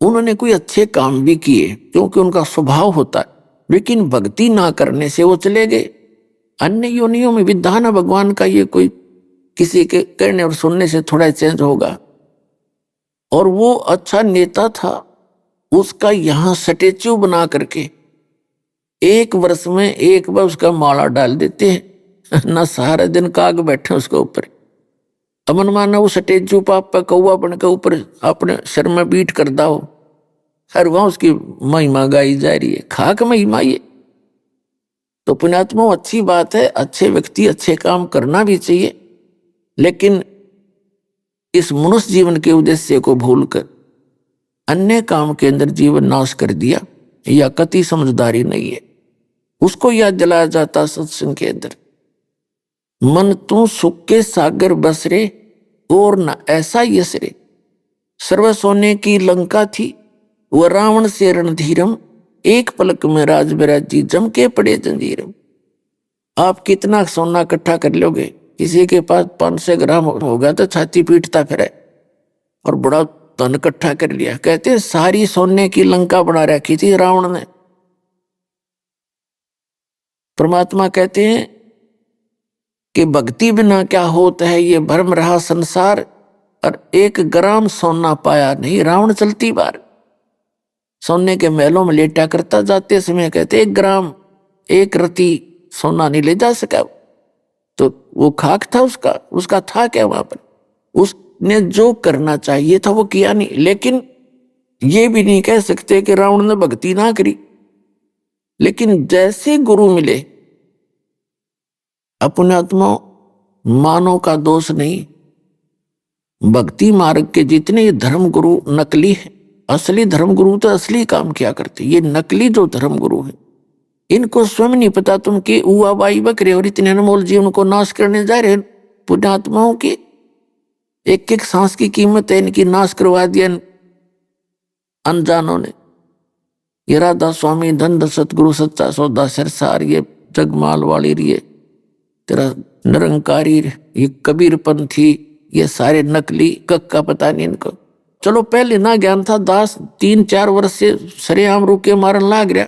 उन्होंने कोई अच्छे काम भी किए क्योंकि उनका स्वभाव होता है, लेकिन भक्ति ना करने से वो चले गए। अन्य योनियों में विधान भगवान का ये कोई किसी के कहने और सुनने से थोड़ा चेंज होगा। और वो अच्छा नेता था, उसका यहाँ स्टैच्यू बना करके एक वर्ष में एक बार उसका माला डाल देते हैं ना, सारे दिन काग बैठे उसके ऊपर। अमन माना वो स्टैच्यू पाप पे कौआ बन के ऊपर अपने सिर में बीट कर दाओ, हर वहां उसकी महिमा गाई जा रही है, खाक महिमा ये। तो पुण्यात्मा अच्छी बात है, अच्छे व्यक्ति अच्छे काम करना भी चाहिए, लेकिन इस मनुष्य जीवन के उद्देश्य को भूलकर अन्य काम के अंदर जीवन नाश कर दिया, या कति समझदारी नहीं है। उसको याद दिलाया जाता सत्संग के अंदर, मन तू सुख के सागर बस रे, और न ऐसा यस रे। सर्व सोने की लंका थी, वह रावण से रणधीरम, एक पलक में राज बिराजी जम के पड़े जंजीरम। आप कितना सोना इकट्ठा कर लोगे? किसी के पास 500 ग्राम होगा तो छाती पीटता फिरे, और बड़ा धन इकट्ठा कर लिया। कहते हैं सारी सोने की लंका बना रखी थी रावण ने। परमात्मा कहते हैं कि भक्ति बिना क्या होता है, ये भ्रम रहा संसार, और 1 ग्राम सोना पाया नहीं। रावण चलती बार सोने के महलों में लेटा करता, जाते समय कहते 1 ग्राम 1 रति सोना नहीं ले जा सका। तो वो खाक था उसका था क्या वहां पर? उसने जो करना चाहिए था वो किया नहीं। लेकिन ये भी नहीं कह सकते कि रावण ने भक्ति ना करी। लेकिन जैसे गुरु मिले, अपने आत्मा मानव का दोष नहीं, भक्ति मार्ग के जितने धर्म गुरु नकली है, असली धर्म गुरु तो असली काम किया करते। ये नकली जो धर्म गुरु है, इनको स्वयं नहीं पता तुम कि उआ बाई बकरे और इतने अनमोल जीवन को नाश करने जा रहे पुण्यात्माओं के। एक एक सांस की कीमत है इनकी नाश करवा दिया अनजानों ने। ये राधा स्वामी, धन सतगुरु, सच्चा सौदा, सिरसार, ये जगमाल वाली, ये तेरा निरंकारी, ये कबीर पंथी, ये सारे नकली, कक का पता नहीं इनको। चलो पहले ना ज्ञान था, दास 3-4 वर्ष से सरेआम रुके मारन लाग रहा,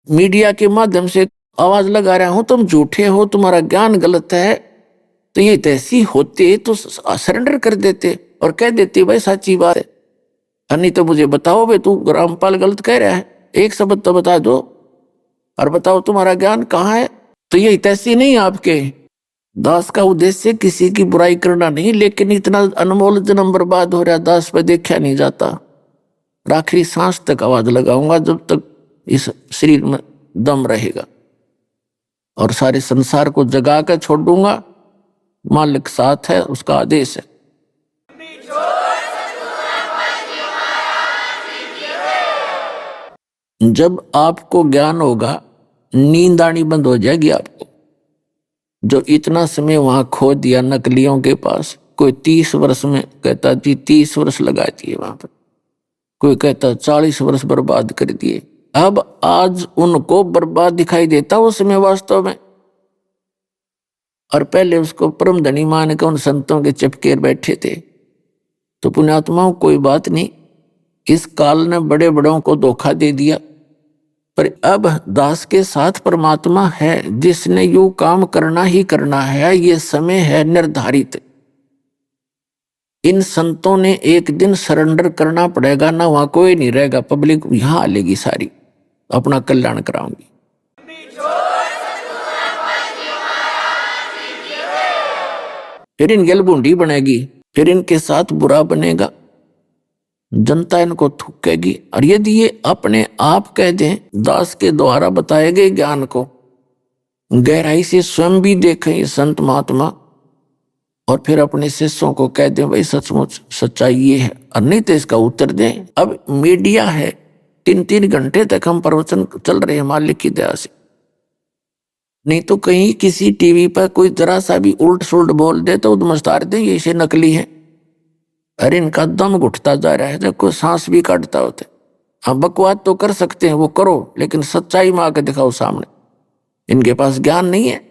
मीडिया के माध्यम से आवाज लगा रहा हूं तुम झूठे हो, तुम्हारा ज्ञान गलत है। तो ये तैसी होते तो सरेंडर कर देते और कह देते भाई सच्ची बात है, नहीं तो मुझे बताओ भाई तू रामपाल गलत कह रहा है, एक शब्द तो बता दो और बताओ तुम्हारा ज्ञान कहाँ है। तो ये तैसी नहीं आपके दास का उद्देश्य किसी की बुराई करना नहीं, लेकिन इतना अनमोल जन्म बर्बाद हो रहा दास पे देखा नहीं जाता। आखिरी सांस तक आवाज लगाऊंगा जब तक इस शरीर में दम रहेगा, और सारे संसार को जगा कर छोड़ दूंगा। मालिक साथ है, उसका आदेश है। जब आपको ज्ञान होगा नींद आनी बंद हो जाएगी आपको। जो इतना समय वहां खो दिया नकलियों के पास, कोई 30 वर्ष में कहता जी 30 वर्ष लगा दिए वहां पर, कोई कहता 40 वर्ष बर्बाद कर दिए। अब आज उनको बर्बाद दिखाई देता वो समय वास्तव में, और पहले उसको परम धनी मान के उन संतों के चिपके बैठे थे। तो पुण्यात्माओं कोई बात नहीं, इस काल ने बड़े बड़ों को धोखा दे दिया, पर अब दास के साथ परमात्मा है जिसने यू काम करना ही करना है, ये समय है निर्धारित। इन संतों ने एक दिन सरेंडर करना पड़ेगा, ना वहां कोई नहीं रहेगा, पब्लिक यहां आलेगी सारी, अपना कल्याण कराऊंगी। फिर इनके बूंदी बनेगी, फिर इनके साथ बुरा बनेगा, जनता इनको थूकेगी। और यदि ये अपने आप कह दें, दास के द्वारा बताए गए ज्ञान को गहराई से स्वयं भी देखें ये संत महात्मा, और फिर अपने शिष्यों को कह दें भाई सचमुच सच्चाई ये है, और नहीं तो इसका उत्तर दें। अब मीडिया है, 3-3 घंटे तक हम प्रवचन चल रहे हैं मालिक की दया से, नहीं तो कहीं किसी टीवी पर कोई जरा सा भी उल्ट सुल्ट बोल दे तो उधमस्तार दे ये इसे नकली है। अरे इनका दम घुटता जा रहा है, देखो सांस भी काटता होते। हाँ बकवाद तो कर सकते हैं, वो करो, लेकिन सच्चाई में आके दिखाओ सामने। इनके पास ज्ञान नहीं है।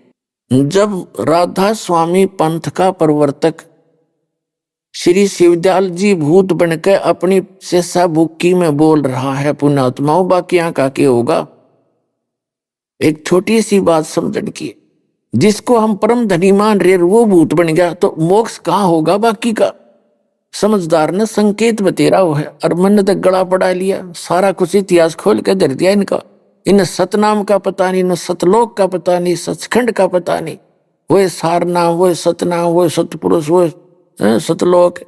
जब राधा स्वामी पंथ का प्रवर्तक श्री शिवदयाल जी भूत बनकर अपनी शेषा बुक्की में बोल रहा है, पुण्यात्माओं बाकी यहाँ का के होगा। एक छोटी सी बात समझन की, जिसको हम परम धनी मान रहे वो भूत बन गया तो मोक्ष कहाँ होगा बाकी का। समझदार ने संकेत बतेरा हो है, और मन तक गला पड़ा लिया, सारा कुछ इतिहास खोल के धर दिया इनका। इन सतनाम का पता नहीं, न सतलोक का पता नहीं, सचखंड का पता नहीं, वो सार नाम, वो सतनाम, वो सतपुरुष, वो सतलोक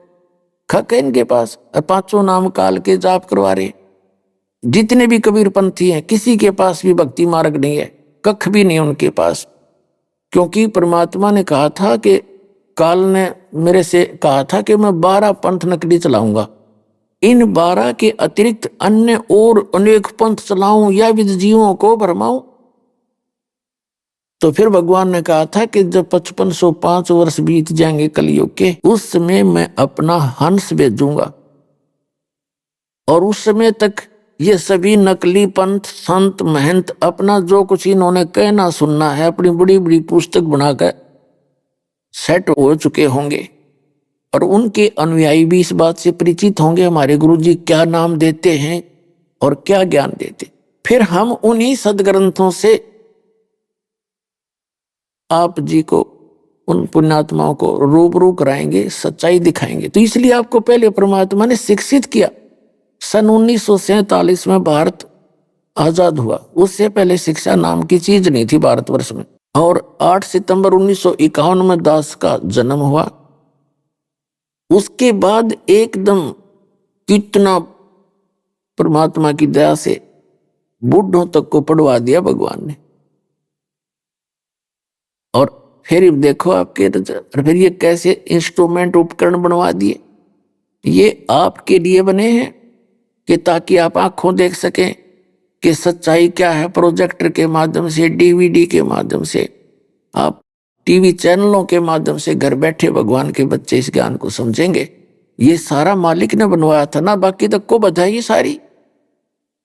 खक है इनके पास। और 5 नाम काल के जाप करवा रहे। जितने भी कबीर पंथी हैं किसी के पास भी भक्ति मार्ग नहीं है, कख भी नहीं उनके पास, क्योंकि परमात्मा ने कहा था कि काल ने मेरे से कहा था कि मैं 12 पंथ नकली चलाऊंगा, इन 12 के अतिरिक्त अन्य और अनेक पंथ चलाऊं या विद जीवों को भरमाऊं। तो फिर भगवान ने कहा था कि जब 5505 वर्ष बीत जाएंगे कलयुग के, उस समय मैं अपना हंस भेजूंगा, और उस समय तक ये सभी नकली पंथ संत महंत अपना जो कुछ इन्होंने कहना सुनना है अपनी बड़ी बड़ी पुस्तक बनाकर सेट हो चुके होंगे, और उनके अनुयायी भी इस बात से परिचित होंगे हमारे गुरुजी क्या नाम देते हैं और क्या ज्ञान देते। फिर हम उन्हीं सदग्रंथों से आप जी को, उन पुण्यात्माओं को रूबरू कराएंगे, सच्चाई दिखाएंगे। तो इसलिए आपको पहले परमात्मा ने शिक्षित किया। सन 1947 में भारत आजाद हुआ, उससे पहले शिक्षा नाम की चीज नहीं थी भारतवर्ष में। और 8 सितंबर 1951 में दास का जन्म हुआ। उसके बाद एकदम कितना परमात्मा की दया से बूढ़ों तक को पढ़वा दिया भगवान ने। और फिर देखो आपके, फिर ये कैसे इंस्ट्रूमेंट उपकरण बनवा दिए। ये आपके लिए बने हैं कि ताकि आप आंखों देख सकें कि सच्चाई क्या है। प्रोजेक्टर के माध्यम से, डीवीडी के माध्यम से आप टीवी चैनलों के माध्यम से घर बैठे भगवान के बच्चे इस ज्ञान को समझेंगे। ये सारा मालिक ने बनवाया था ना, बाकी तक को बधाई सारी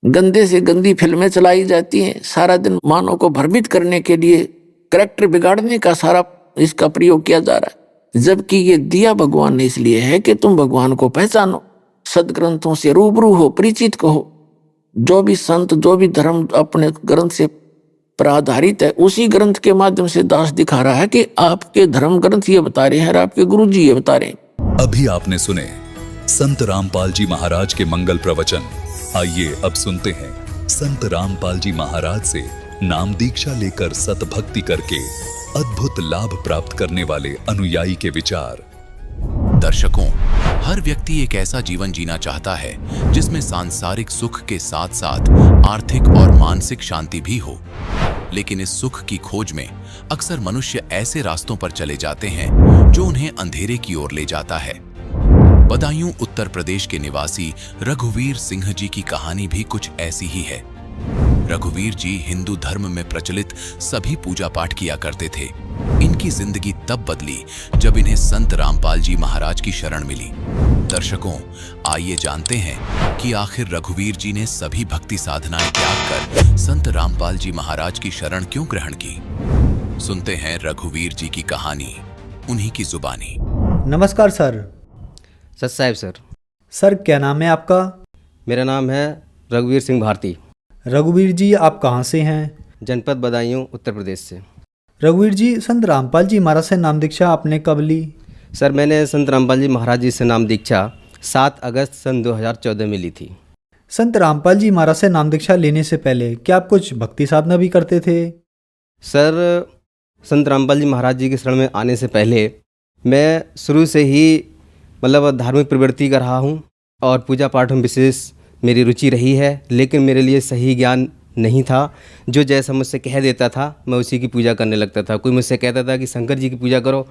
गंदे से गंदी फिल्में चलाई जाती हैं, सारा दिन मानव को भ्रमित करने के लिए करैक्टर बिगाड़ने का सारा इसका प्रयोग किया जा रहा है। जबकि ये दिया भगवान ने इसलिए है कि तुम भगवान को पहचानो, सदग्रंथों से रूबरू हो, परिचित कहो। जो भी संत, जो भी धर्म अपने ग्रंथ से पर आधारित है, उसी ग्रंथ के माध्यम से दास दिखा रहा है कि आपके धर्म ग्रंथ ये बता रहे हैं और आपके गुरु जी ये बता रहे हैं। अभी आपने सुने संत रामपाल जी महाराज के मंगल प्रवचन। आइए अब सुनते हैं संत रामपाल जी महाराज से नाम दीक्षा लेकर सतभक्ति करके अद्भुत लाभ प्राप्त करने वाले अनुयायी के विचार। दर्शकों, हर व्यक्ति एक ऐसा जीवन जीना चाहता है जिसमें सांसारिक सुख के साथ साथ आर्थिक और मानसिक शांति भी हो। लेकिन इस सुख की खोज में अक्सर मनुष्य ऐसे रास्तों पर चले जाते हैं जो उन्हें अंधेरे की ओर ले जाता है। बदायूं उत्तर प्रदेश के निवासी रघुवीर सिंह जी की कहानी भी कुछ ऐसी ही है। रघुवीर जी हिंदू धर्म में प्रचलित सभी पूजा पाठ किया करते थे। इनकी जिंदगी तब बदली जब इन्हें संत रामपाल जी महाराज की शरण मिली। दर्शकों, आइए जानते हैं कि आखिर रघुवीर जी ने सभी भक्ति साधनाएं त्याग कर संत रामपाल जी महाराज की शरण क्यों ग्रहण की। सुनते हैं रघुवीर जी की कहानी, उन्हीं की जुबानी। नमस्कार सर। सत साहब सर। सर क्या नाम है आपका? मेरा नाम है रघुवीर सिंह भारती। रघुवीर जी आप कहाँ से हैं? जनपद बदायूं उत्तर प्रदेश से। रघुवीर जी, संत रामपाल जी महाराज से नाम दीक्षा आपने कब ली? सर मैंने संत रामपाल जी महाराज जी से नाम दीक्षा 7 अगस्त सन 2014 में ली थी। संत रामपाल जी महाराज से नाम दीक्षा लेने से पहले क्या आप कुछ भक्ति साधना भी करते थे? सर संत रामपाल जी महाराज जी के शरण में आने से पहले मैं शुरू से ही मतलब धार्मिक प्रवृत्ति का रहा हूँ और पूजा पाठ में विशेष मेरी रुचि रही है। लेकिन मेरे लिए सही ज्ञान नहीं था। जो जैसा मुझसे कह देता था मैं उसी की पूजा करने लगता था। कोई मुझसे कहता था कि शंकर जी की पूजा करो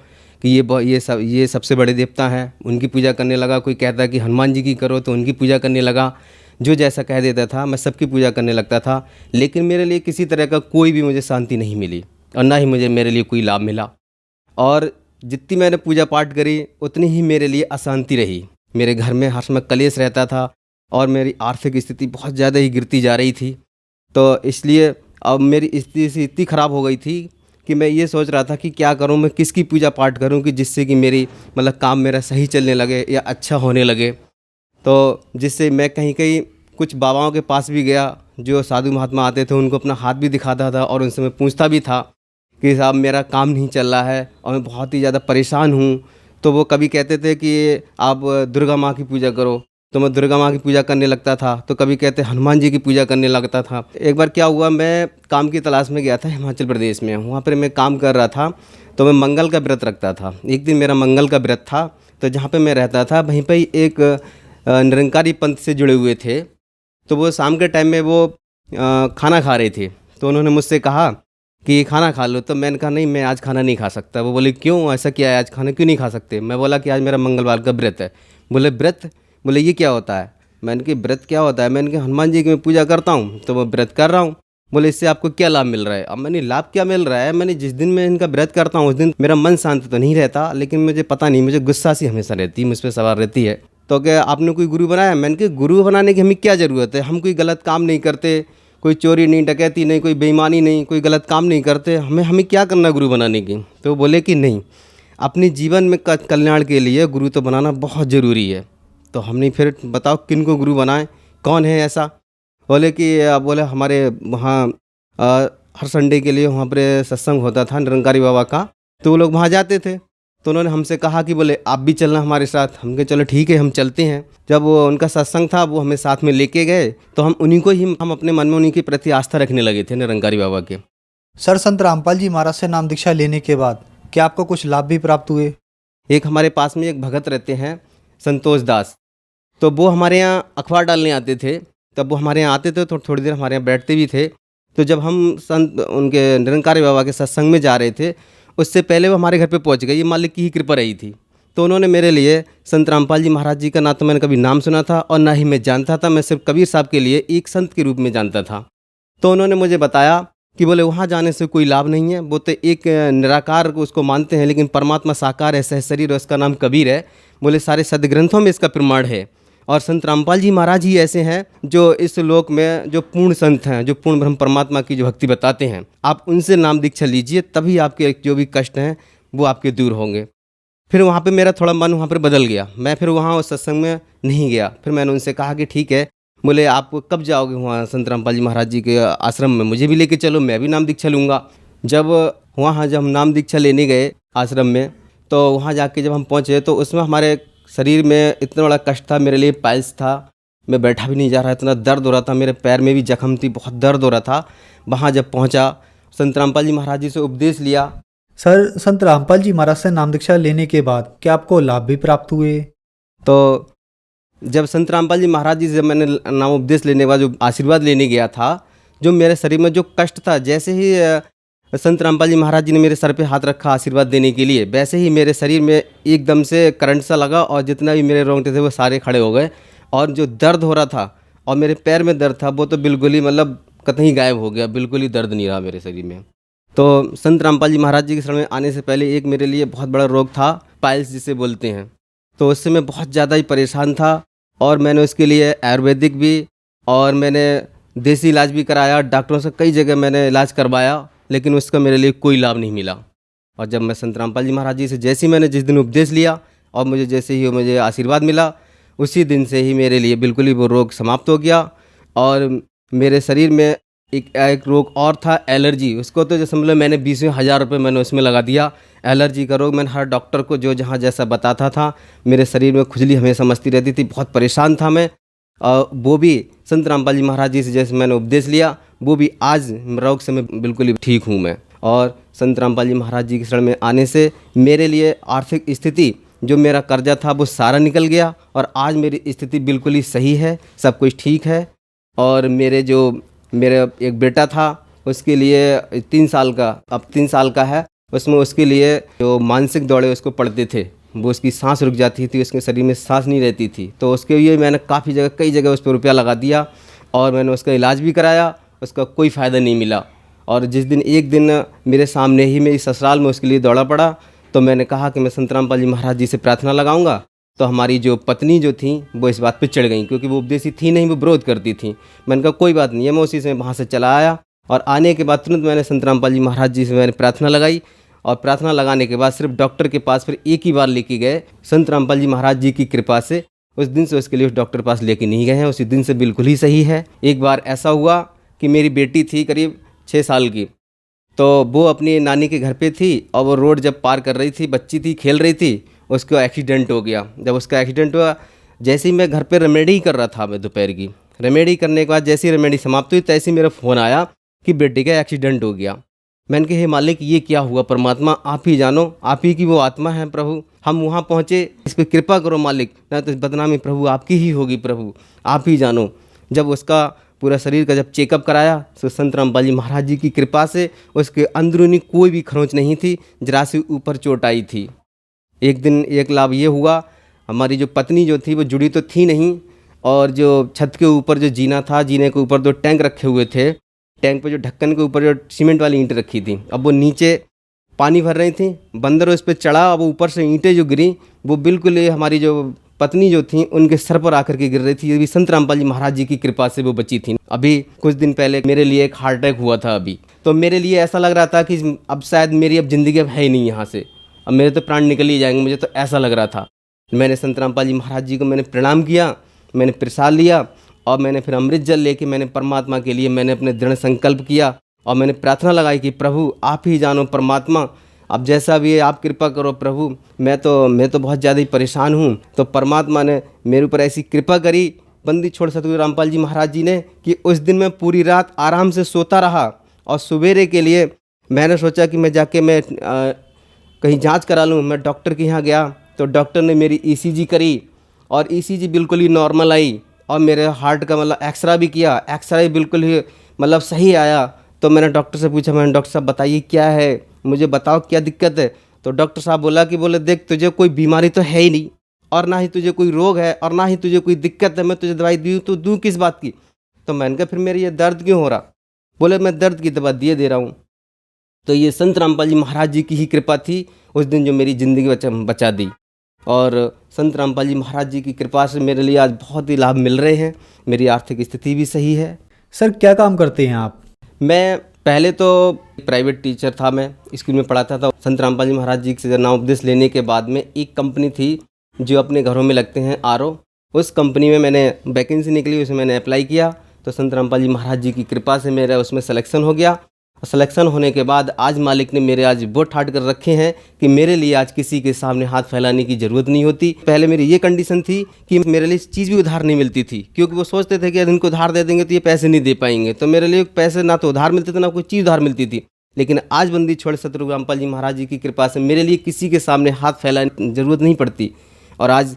कि ये सबसे बड़े देवता हैं, उनकी पूजा करने लगा। कोई कहता कि हनुमान जी की करो तो उनकी पूजा करने लगा। जो जैसा कह देता था मैं सबकी पूजा करने लगता था। लेकिन मेरे लिए किसी तरह का कोई भी मुझे शांति नहीं मिली और ना ही मेरे लिए कोई लाभ मिला। और जितनी मैंने पूजा पाठ करी उतनी ही मेरे लिए अशांति रही। मेरे घर में हर समय कलेश रहता था और मेरी आर्थिक स्थिति बहुत ज़्यादा ही गिरती जा रही थी। तो इसलिए अब मेरी स्थिति इतनी ख़राब हो गई थी कि मैं ये सोच रहा था कि क्या करूं, मैं किसकी पूजा पाठ करूं कि जिससे कि मेरी मतलब काम मेरा सही चलने लगे या अच्छा होने लगे। तो जिससे मैं कहीं कहीं कुछ बाबाओं के पास भी गया, जो साधु महात्मा आते थे उनको अपना हाथ भी दिखाता था और उनसे मैं पूछता भी था कि साहब मेरा काम नहीं चल रहा है और मैं बहुत ही ज़्यादा परेशान हूँ। तो वो कभी कहते थे कि आप दुर्गा माँ की पूजा करो, तो मैं दुर्गा माँ की पूजा करने लगता था। तो कभी कहते हनुमान जी की पूजा करने लगता था। एक बार क्या हुआ, मैं काम की तलाश में गया था हिमाचल प्रदेश में। वहाँ पर मैं काम कर रहा था तो मैं मंगल का व्रत रखता था। एक दिन मेरा मंगल का व्रत था तो जहाँ पे मैं रहता था वहीं पे ही एक निरंकारी पंथ से जुड़े हुए थे। तो वो शाम के टाइम में वो खाना खा रहे थे। तो उन्होंने मुझसे कहा कि खाना खा लो। तो मैंने कहा नहीं, मैं आज खाना नहीं खा सकता। वो बोले क्यों, ऐसा क्या है, आज खाना क्यों नहीं खा सकते? मैं बोला कि आज मेरा मंगलवार का व्रत है। बोले व्रत? बोले ये क्या होता है? मैंने कहा व्रत क्या होता है? मैंने कहा हनुमान जी की मैं पूजा करता हूँ तो मैं व्रत कर रहा हूँ। बोले इससे आपको क्या लाभ मिल रहा है? अब मैंने लाभ क्या मिल रहा है, मैंने जिस दिन मैं इनका व्रत करता हूँ उस दिन मेरा मन शांत तो नहीं रहता, लेकिन मुझे पता नहीं, मुझे गुस्सा सी हमेशा रहती है, मुझ पर सवार रहती है। तो क्या आपने कोई गुरु बनाया? मैंने कहा गुरु बनाने की हमें क्या ज़रूरत है, हम कोई गलत काम नहीं करते, कोई चोरी नहीं, डकैती नहीं, कोई बेईमानी नहीं, कोई गलत काम नहीं करते, हमें क्या करना गुरु बनाने की? तो बोले कि नहीं, अपने जीवन में कल्याण के लिए गुरु तो बनाना बहुत ज़रूरी है। तो हमने फिर बताओ किन को गुरु बनाएं, कौन है ऐसा? बोले कि बोले हमारे वहाँ हर संडे के लिए वहाँ पर सत्संग होता था निरंकारी बाबा का, तो वो लोग वहाँ जाते थे। तो उन्होंने हमसे कहा कि बोले आप भी चलना हमारे साथ। हम कहे चलो ठीक है, हम चलते हैं। जब वो उनका सत्संग था वो हमें साथ में लेके गए तो हम उन्हीं को ही हम अपने मन में उन्हीं के प्रति आस्था रखने लगे थे, निरंकारी बाबा के। सर संत रामपाल जी महाराज से नाम दीक्षा लेने के बाद क्या आपको कुछ लाभ भी प्राप्त हुए? एक हमारे पास में एक भगत रहते हैं संतोष दास, तो वो हमारे यहाँ अखबार डालने आते थे। तब वो हमारे यहाँ आते थे तो थोड़ी देर हमारे यहाँ बैठते भी थे। तो जब हम संत उनके निरंकारी बाबा के सत्संग में जा रहे थे उससे पहले वो हमारे घर पे पहुंच गए। ये मालिक की ही कृपा रही थी। तो उन्होंने मेरे लिए संत रामपाल जी महाराज जी का ना तो मैंने कभी नाम सुना था और ना ही मैं जानता था। मैं सिर्फ कबीर साहब के लिए एक संत के रूप में जानता था। तो उन्होंने मुझे बताया कि बोले वहाँ जाने से कोई लाभ नहीं है, वो तो एक निराकार को उसको मानते हैं, लेकिन परमात्मा साकार है, सहशरीर, और उसका नाम कबीर है। बोले सारे सदग्रंथों में इसका प्रमाण है। और संत रामपाल जी महाराज ही ऐसे हैं जो इस लोक में जो पूर्ण संत हैं, जो पूर्ण ब्रह्म परमात्मा की जो भक्ति बताते हैं। आप उनसे नाम दीक्षा लीजिए, तभी आपके जो भी कष्ट हैं वो आपके दूर होंगे। फिर वहाँ पे मेरा थोड़ा मन वहाँ पर बदल गया, मैं फिर वहाँ उस सत्संग में नहीं गया। फिर मैंने उनसे कहा कि ठीक है, बोले आप कब जाओगे वहाँ संत रामपाल जी महाराज जी के आश्रम में, मुझे भी लेके चलो, मैं भी नाम दीक्षा लूँगा। जब हम नाम दीक्षा लेने गए आश्रम में, तो वहाँ जाके जब हम पहुँचे तो उसमें हमारे शरीर में इतना बड़ा कष्ट था, मेरे लिए पाइल्स था, मैं बैठा भी नहीं जा रहा, इतना दर्द हो रहा था, मेरे पैर में भी जख्म थी, बहुत दर्द हो रहा था। वहाँ जब पहुँचा, संत रामपाल जी महाराज जी से उपदेश लिया। सर, संत रामपाल जी महाराज से नाम दीक्षा लेने के बाद क्या आपको लाभ भी प्राप्त हुए? तो जब संत रामपाल जी महाराज जी से मैंने नाम उपदेश लेने के बाद जो आशीर्वाद लेने गया था, जो मेरे शरीर में जो कष्ट था, जैसे ही संत रामपाल जी महाराज जी ने मेरे सर पे हाथ रखा आशीर्वाद देने के लिए, वैसे ही मेरे शरीर में एकदम से करंट सा लगा और जितना भी मेरे रोंगटे थे वो सारे खड़े हो गए। और जो दर्द हो रहा था और मेरे पैर में दर्द था वो तो बिल्कुल ही मतलब कतई गायब हो गया, बिल्कुल ही दर्द नहीं रहा मेरे शरीर में। तो संत रामपाल जी महाराज जी के शरण में आने से पहले एक मेरे लिए बहुत बड़ा रोग था, पाइल्स जिसे बोलते हैं। तो उससे मैं बहुत ज़्यादा ही परेशान था और मैंने उसके लिए आयुर्वेदिक भी और मैंने देसी इलाज भी कराया, डॉक्टरों से कई जगह मैंने इलाज करवाया, लेकिन उसका मेरे लिए कोई लाभ नहीं मिला। और जब मैं संत रामपाल जी महाराज जी से जैसे ही मैंने जिस दिन उपदेश लिया और मुझे आशीर्वाद मिला, उसी दिन से ही मेरे लिए बिल्कुल ही वो रोग समाप्त हो गया। और मेरे शरीर में एक रोग और था, एलर्जी। उसको तो जैसे मतलब मैंने 20,000 रुपये मैंने उसमें लगा दिया। एलर्जी का रोग मैंने हर डॉक्टर को जो जहाँ जैसा बताता था, मेरे शरीर में खुजली हमेशा मचती रहती थी, बहुत परेशान था मैं। वो भी संत रामपाल जी महाराज जी से जैसे मैंने उपदेश लिया, वो भी आज रोग से मैं बिल्कुल ही ठीक हूँ मैं। और संत रामपाल जी महाराज जी के शरण में आने से मेरे लिए आर्थिक स्थिति, जो मेरा कर्जा था वो सारा निकल गया और आज मेरी स्थिति बिल्कुल ही सही है, सब कुछ ठीक है। और मेरा एक बेटा था, उसके लिए 3 साल का, अब 3 साल का है, उसमें उसके लिए जो मानसिक दौड़े उसको पड़ते थे, वो उसकी सांस रुक जाती थी, उसके शरीर में सांस नहीं रहती थी। तो उसके लिए मैंने कई जगह उस पर रुपया लगा दिया और मैंने उसका इलाज भी कराया, उसका कोई फ़ायदा नहीं मिला। और जिस दिन एक दिन मेरे सामने ही मेरी ससुराल में उसके लिए दौड़ा पड़ा, तो मैंने कहा कि मैं संत रामपाल जी महाराज जी से प्रार्थना लगाऊंगा। तो हमारी जो पत्नी जो थी वो इस बात पे चढ़ गई, क्योंकि वो उपदेशी थी नहीं, वो विरोध करती थी। मैंने कहा कोई बात नहीं है, मैं उसी से वहाँ से चला आया और आने के बाद तुरंत मैंने संत रामपाल जी महाराज जी से मैंने प्रार्थना लगाई। और प्रार्थना लगाने के बाद सिर्फ डॉक्टर के पास फिर एक ही बार लेके गए, संत रामपाल जी महाराज जी की कृपा से। उस दिन से उसके लिए उस डॉक्टर के पास लेके नहीं गए हैं, उसी दिन से बिल्कुल ही सही है। एक बार ऐसा हुआ कि मेरी बेटी थी करीब 6 साल की, तो वो अपनी नानी के घर पे थी और वो रोड जब पार कर रही थी, बच्ची थी, खेल रही थी, उसका एक्सीडेंट हो गया। जब उसका एक्सीडेंट हुआ, जैसे ही मैं घर पे रेमेडी कर रहा था, मैं दोपहर की रेमेडी करने के बाद जैसे ही रेमेडी समाप्त हुई, तैसे ही मेरा फ़ोन आया कि बेटे का एक्सीडेंट हो गया। मैंने कहा हे मालिक, ये क्या हुआ? परमात्मा आप ही जानो, आप ही की वो आत्मा है प्रभु। हम वहाँ पहुँचे, इस पर कृपा करो मालिक, ना तो बदनामी प्रभु आपकी ही होगी प्रभु, आप ही जानो। जब उसका पूरा शरीर का जब चेकअप कराया, तो संत रामपाल जी महाराज जी की कृपा से उसके अंदरूनी कोई भी खरोंच नहीं थी, जरा सी ऊपर चोट आई थी। एक दिन एक लाभ ये हुआ, हमारी जो पत्नी जो थी वो जुड़ी तो थी नहीं, और जो छत के ऊपर जो जीना था, जीने के ऊपर 2 टैंक रखे हुए थे, टैंक पे जो ढक्कन के ऊपर जो सीमेंट वाली ईंट रखी थी, अब वो नीचे पानी भर रही थी, बंदर उस पर चढ़ा, अब ऊपर से ईंटें जो गिरी वो बिल्कुल हमारी जो पत्नी जो थी उनके सर पर आकर के गिर रही थी। ये भी संत रामपाल जी महाराज जी की कृपा से वो बची थी। अभी कुछ दिन पहले मेरे लिए एक हार्ट अटैक हुआ था अभी, तो मेरे लिए ऐसा लग रहा था कि अब शायद मेरी अब ज़िंदगी अब है ही नहीं यहाँ से, अब मेरे तो प्राण निकल ही जाएंगे, मुझे तो ऐसा लग रहा था। मैंने संत रामपाल जी महाराज जी को मैंने प्रणाम किया, मैंने प्रसाद लिया और मैंने फिर अमृत जल लेके मैंने परमात्मा के लिए मैंने अपने दृढ़ संकल्प किया और मैंने प्रार्थना लगाई कि प्रभु आप ही जानो परमात्मा, अब जैसा भी है आप कृपा करो प्रभु, मैं तो बहुत ज़्यादा ही परेशान हूँ। तो परमात्मा ने मेरे ऊपर ऐसी कृपा करी, बंदी छोड़ सतगुरु रामपाल जी महाराज जी ने, कि उस दिन मैं पूरी रात आराम से सोता रहा और सवेरे के लिए मैंने सोचा कि मैं जाके मैं कहीं जांच करा लूँ। मैं डॉक्टर के यहाँ गया तो डॉक्टर ने मेरी ईसीजी करी और ईसीजी बिल्कुल ही नॉर्मल आई और मेरे हार्ट का मतलब एक्सरा भी किया, एक्सरा बिल्कुल ही मतलब सही आया। तो मैंने डॉक्टर से पूछा, मैंने डॉक्टर साहब बताइए क्या है, मुझे बताओ क्या दिक्कत है। तो डॉक्टर साहब बोले देख तुझे कोई बीमारी तो है ही नहीं और ना ही तुझे कोई रोग है और ना ही तुझे कोई दिक्कत है, मैं तुझे दवाई दी तो दूँ किस बात की। तो मैंने कहा फिर मेरी ये दर्द क्यों हो रहा? बोले मैं दर्द की दवा दिए दे रहा हूँ। तो ये संत रामपाल जी महाराज जी की ही कृपा थी उस दिन जो मेरी ज़िंदगी बचा दी। और संत रामपाल जी महाराज जी की कृपा से मेरे लिए आज बहुत ही लाभ मिल रहे हैं। मेरी आर्थिक स्थिति भी सही है। सर क्या काम करते हैं आप? मैं पहले तो प्राइवेट टीचर था, मैं स्कूल में पढ़ाता था। संत रामपाल जी महाराज जी से नाम उपदेश लेने के बाद में एक कंपनी थी जो अपने घरों में लगते हैं RO, उस कंपनी में मैंने वैकेंसी निकली, उसमें मैंने अप्लाई किया। तो संत रामपाल जी महाराज जी की कृपा से मेरा उसमें सिलेक्शन हो गया। सिलेक्शन होने के बाद आज मालिक ने मेरे आज वो ठाट कर रखे हैं कि मेरे लिए आज किसी के सामने हाथ फैलाने की ज़रूरत नहीं होती। पहले मेरी ये कंडीशन थी कि मेरे लिए चीज़ भी उधार नहीं मिलती थी, क्योंकि वो सोचते थे कि अगर इनको उधार दे देंगे तो ये पैसे नहीं दे पाएंगे। तो मेरे लिए पैसे ना तो उधार मिलते थे ना कोई चीज़ उधार मिलती थी। लेकिन आज बंदी छोड़ सतगुरु रामपाल जी महाराज जी की कृपा से मेरे लिए किसी के सामने हाथ फैलाने की ज़रूरत नहीं पड़ती। और आज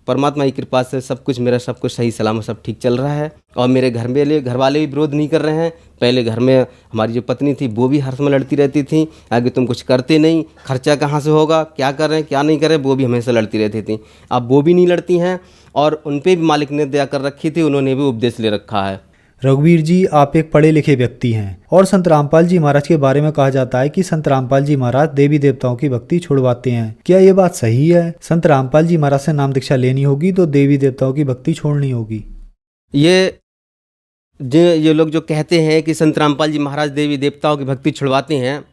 परमात्मा की कृपा से सब कुछ मेरा सब कुछ सही सलामत सब ठीक चल रहा है। और मेरे घर वाले भी विरोध नहीं कर रहे हैं। पहले घर में हमारी जो पत्नी थी वो भी हर समय लड़ती रहती थी, आगे तुम कुछ करते नहीं, खर्चा कहाँ से होगा, क्या करें क्या नहीं करें, वो भी हमेशा लड़ती रहती थी। अब वो भी नहीं लड़ती हैं और उन पर भी मालिक ने दया कर रखी थी, उन्होंने भी उपदेश ले रखा है। रघुवीर जी, आप एक पढ़े लिखे व्यक्ति हैं और संत रामपाल जी महाराज के बारे में कहा जाता है कि संत रामपाल जी महाराज देवी देवताओं की भक्ति छुड़वाते हैं। क्या ये बात सही है? संत रामपाल जी महाराज से नाम दीक्षा लेनी होगी तो देवी देवताओं की भक्ति छोड़नी होगी? ये लोग जो कहते हैं कि संत रामपाल जी महाराज देवी देवताओं की भक्ति छुड़वाते हैं,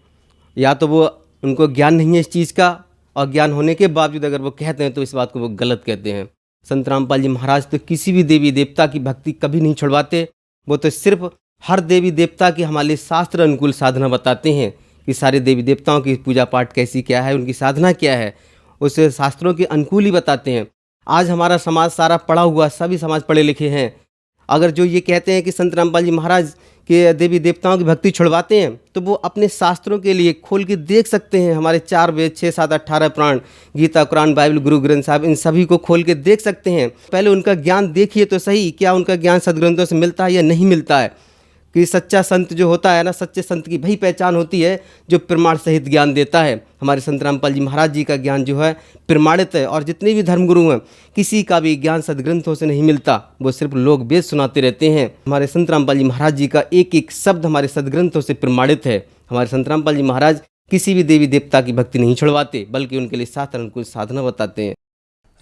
या तो वो उनको ज्ञान नहीं है इस चीज़ का, और ज्ञान होने के बावजूद अगर वो कहते हैं तो इस बात को वो गलत कहते हैं। संत रामपाल जी महाराज तो किसी भी देवी देवता की भक्ति कभी नहीं छुड़वाते। वो तो सिर्फ हर देवी देवता की हमारे लिए शास्त्र अनुकूल साधना बताते हैं कि सारे देवी देवताओं की पूजा पाठ कैसी क्या है, उनकी साधना क्या है, उसे शास्त्रों के अनुकूल ही बताते हैं। आज हमारा समाज सारा पढ़ा हुआ, सभी समाज पढ़े लिखे हैं। अगर जो ये कहते हैं कि संत रामपाल जी महाराज के देवी देवताओं की भक्ति छुड़वाते हैं, तो वो अपने शास्त्रों के लिए खोल के देख सकते हैं। हमारे 4 वेद, 6, 7, 18 पुराण, गीता, कुरान, बाइबल, गुरु ग्रंथ साहब, इन सभी को खोल के देख सकते हैं। पहले उनका ज्ञान देखिए तो सही, क्या उनका ज्ञान सदग्रंथों से मिलता है या नहीं मिलता है। कि सच्चा संत जो होता है ना, सच्चे संत की वही पहचान होती है जो प्रमाण सहित ज्ञान देता है। हमारे संत रामपाल जी महाराज जी का ज्ञान जो है प्रमाणित है। और जितने भी धर्मगुरु हैं, किसी का भी ज्ञान सदग्रंथों से नहीं मिलता, वो सिर्फ लोग वेद सुनाते रहते हैं। हमारे संत रामपाल जी महाराज जी का एक एक शब्द हमारे सदग्रंथों से प्रमाणित है। हमारे संत रामपाल जी महाराज किसी भी देवी देवता की भक्ति नहीं छुड़वाते, बल्कि उनके लिए शास्त्र अनुकूल साधना बताते हैं।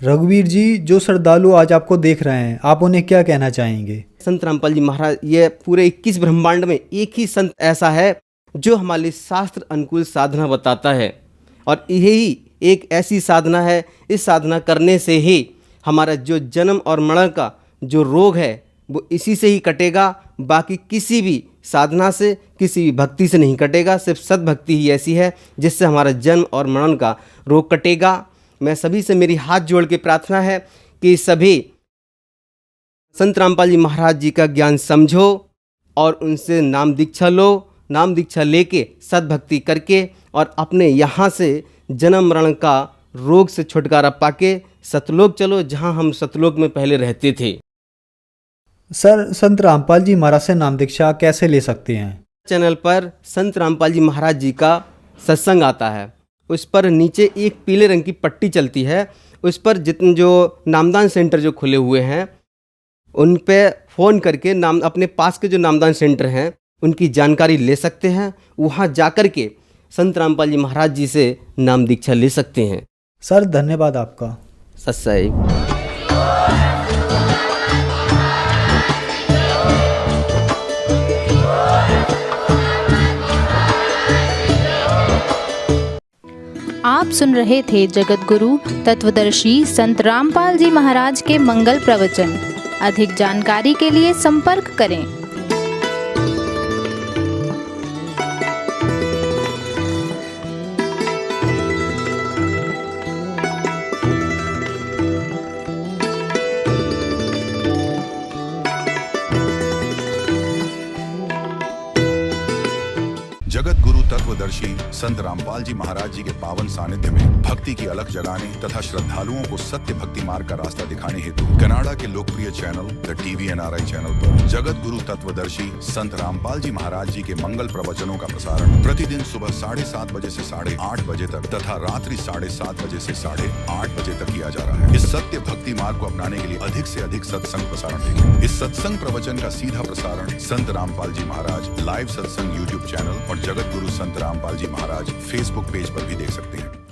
रघुवीर जी, जो श्रद्धालु आज आपको देख रहे हैं, आप उन्हें क्या कहना चाहेंगे? संत रामपाल जी महाराज, ये पूरे 21 ब्रह्मांड में एक ही संत ऐसा है जो हमारे लिए शास्त्र अनुकूल साधना बताता है। और यही एक ऐसी साधना है, इस साधना करने से ही हमारा जो जन्म और मरण का जो रोग है वो इसी से ही कटेगा। बाकी किसी भी साधना से, किसी भी भक्ति से नहीं कटेगा। सिर्फ सद्भक्ति ही ऐसी है जिससे हमारा जन्म और मरण का रोग कटेगा। मैं सभी से मेरी हाथ जोड़ के प्रार्थना है कि सभी संत रामपाल जी महाराज जी का ज्ञान समझो और उनसे नाम दीक्षा लो। नाम दीक्षा लेके सद्भक्ति करके और अपने यहाँ से जन्म मरण का रोग से छुटकारा पाके सतलोक चलो, जहाँ हम सतलोक में पहले रहते थे। सर, संत रामपाल जी महाराज से नाम दीक्षा कैसे ले सकते हैं? चैनल पर संत रामपाल जी महाराज जी का सत्संग आता है, उस पर नीचे एक पीले रंग की पट्टी चलती है। उस पर जितने जो नामदान सेंटर जो खुले हुए हैं, उन पे फ़ोन करके नाम अपने पास के जो नामदान सेंटर हैं उनकी जानकारी ले सकते हैं। वहाँ जाकर के संत रामपाल जी महाराज जी से नाम दीक्षा ले सकते हैं। सर, धन्यवाद आपका। सत्सई। आप सुन रहे थे जगत गुरु तत्वदर्शी संत रामपाल जी महाराज के मंगल प्रवचन। अधिक जानकारी के लिए संपर्क करें। जगत गुरु तत्वदर्शी संत रामपाल जी महाराज जी के पावन सानिध्य में भक्ति की अलख जगाने तथा श्रद्धालुओं को सत्य भक्ति मार्ग का रास्ता दिखाने हेतु कनाडा के लोकप्रिय channel the TV NRI channel पर जगत गुरु तत्वदर्शी संत रामपाल जी महाराज जी के मंगल प्रवचनों का प्रसारण प्रतिदिन सुबह 7:30 बजे से 8:30 बजे तक तथा रात्रि 7:30 बजे से 8:30 बजे तक किया जा रहा है। इस सत्य भक्ति मार्ग को अपनाने के लिए अधिक से अधिक सत्संग प्रसारण देखें। इस सत्संग प्रवचन का सीधा प्रसारण संत रामपाल जी महाराज लाइव सत्संग YouTube चैनल और जगत गुरु संत रामपाल जी महाराज Facebook पेज पर भी देख सकते हैं।